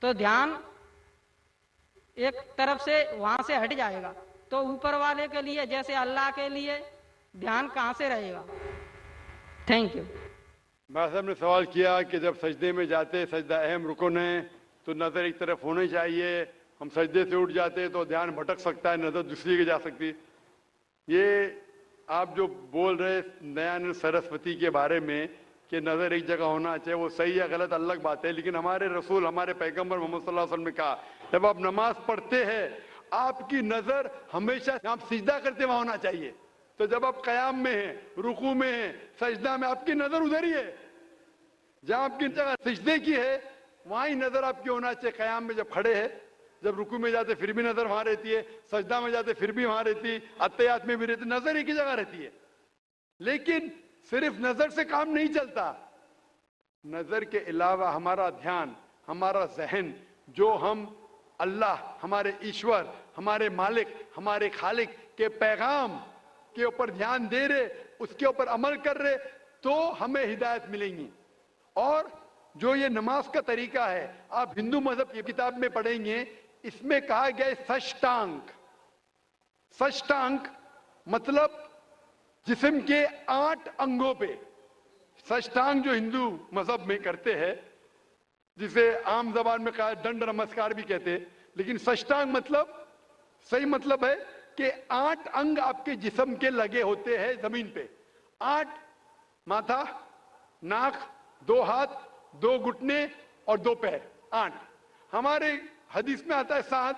तो ध्यान एक तरफ से वहां से हट जाएगा। तो ऊपर वाले के लिए, जैसे अल्लाह के लिए ध्यान कहाँ से रहेगा? Thank you. भाई साहब ने सवाल किया कि जब सजदे में जाते, सजदा अहम रुकन है, तो नज़र एक तरफ होनी चाहिए, हम सजदे से उठ जाते तो ध्यान भटक सकता है, नज़र दूसरी की जा सकती। ये आप जो बोल रहे दयानंद सरस्वती के बारे में कि नज़र एक जगह होना चाहिए, वो सही या गलत अलग बात है, लेकिन हमारे रसूल, हमारे पैगंबर मोहम्मद सल्लल्लाहु अलैहि वसल्लम ने कहा, जब आप नमाज पढ़ते हैं आपकी नज़र हमेशा आप सिजदा करते वहां होना चाहिए। तो जब आप कयाम में हैं, रुकू में हैं, सजदा में, आपकी नज़र उधर ही है, जहां आपकी जगह सिजदे की है वहां ही नज़र आपकी होना चाहिए। कयाम में जब खड़े हैं, जब रुकू में जाते फिर भी नज़र वहां रहती है, सजदा में जाते फिर भी वहां रहती है, अत्तहियात में भी रहती, नज़र एक ही जगह रहती है। लेकिन सिर्फ नजर से काम नहीं चलता, नजर के अलावा हमारा ध्यान, हमारा जहन, जो हम अल्लाह, हमारे ईश्वर, हमारे मालिक, हमारे खालिक के पैगाम के ऊपर ध्यान दे रहे, उसके ऊपर अमल कर रहे, तो हमें हिदायत मिलेंगी। और जो ये नमाज का तरीका है, आप हिंदू मजहब की किताब में पढ़ेंगे इसमें कहा गया है षष्टांग। षष्टांग मतलब जिस्म के 8 अंगों पे। षष्टांग जो हिंदू मजहब में करते हैं, जिसे आम जबान में कहा दंड नमस्कार भी कहते हैं, लेकिन षष्टांग मतलब सही मतलब है कि 8 अंग आपके जिस्म के लगे होते हैं जमीन पे। 8, माथा, नाक, 2 हाथ, 2 घुटने और 2 पैर, 8। हमारे हदीस में आता है 7,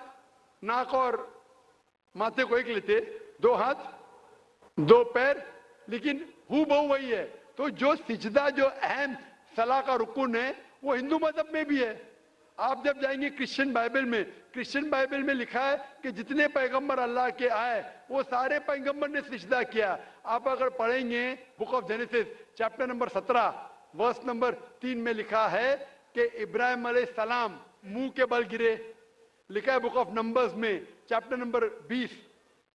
नाक और माथे को एक लेते, 2 हाथ, 2 पैर, लेकिन हु बहु वही है। तो जो सिजदा जो अहम सलाह का रुकन है वो हिंदू मजहब में भी है। आप जब जाएंगे क्रिश्चियन बाइबल में लिखा है कि जितने पैगंबर अल्लाह के आए वो सारे पैगंबर ने सिजदा किया। आप अगर पढ़ेंगे book of Genesis chapter number 17 verse number 3 में लिखा है कि इब्राहिम अलैहिस्सलाम मुंह के बल गिरे। लिखा है बुक ऑफ नंबर्स में चैप्टर नंबर 20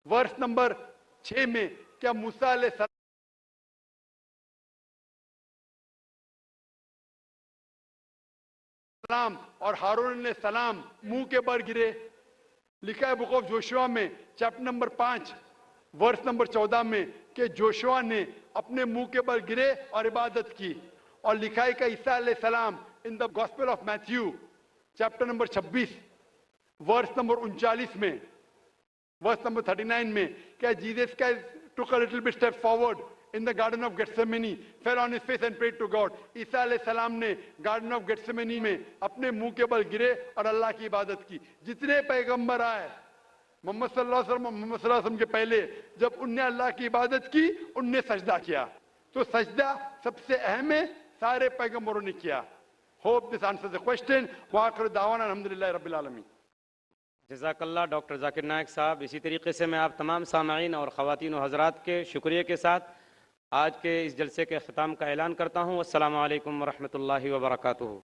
वर्स नंबर 6 में क्या मूसा अलैहिस्सलाम और हारून ने सलाम मुंह के बल गिरे। लिखा है बुक ऑफ जोशुआ में चैप्टर नंबर 5 वर्स नंबर 14 में कि जोशुआ ने अपने मुंह के बल गिरे और इबादत की। और लिखा है कि ईसा अलैहिस्सलाम in the gospel of Matthew chapter number 26 verse number 39 में, वर्स नंबर 39 में क्या जीसस का took a little bit step forward in the garden of Gethsemane, fell on his face and prayed to God. ईसा अलैहिस्सलाम ने garden of Gethsemane में अपने मुंह के बल गिरे और अल्लाह की इबादत की। जितने पैगंबर आए मोहम्मद सल्लल्लाहु अलैहि वसल्लम के पहले, जब उनने अल्लाह की इबादत की उनने सजदा किया। तो सजदा सबसे अहम है, सारे पैगंबरों ने किया। Hope this answers the question. वाखिर दावाना अल्हम्दुलिल्लाहि रब्बिल आलमीन। जज़ाकल्लाह डॉक्टर जाकिर नायक साहब। इसी तरीके से मैं आप तमाम सामाईन और ख़वातीन व हज़रात के शुक्रिया के साथ आज के इस जलसे के ख़िताम का ऐलान करता हूँ। अस्सलामु अलैकुम व रहमतुल्लाहि व बरकातुहू।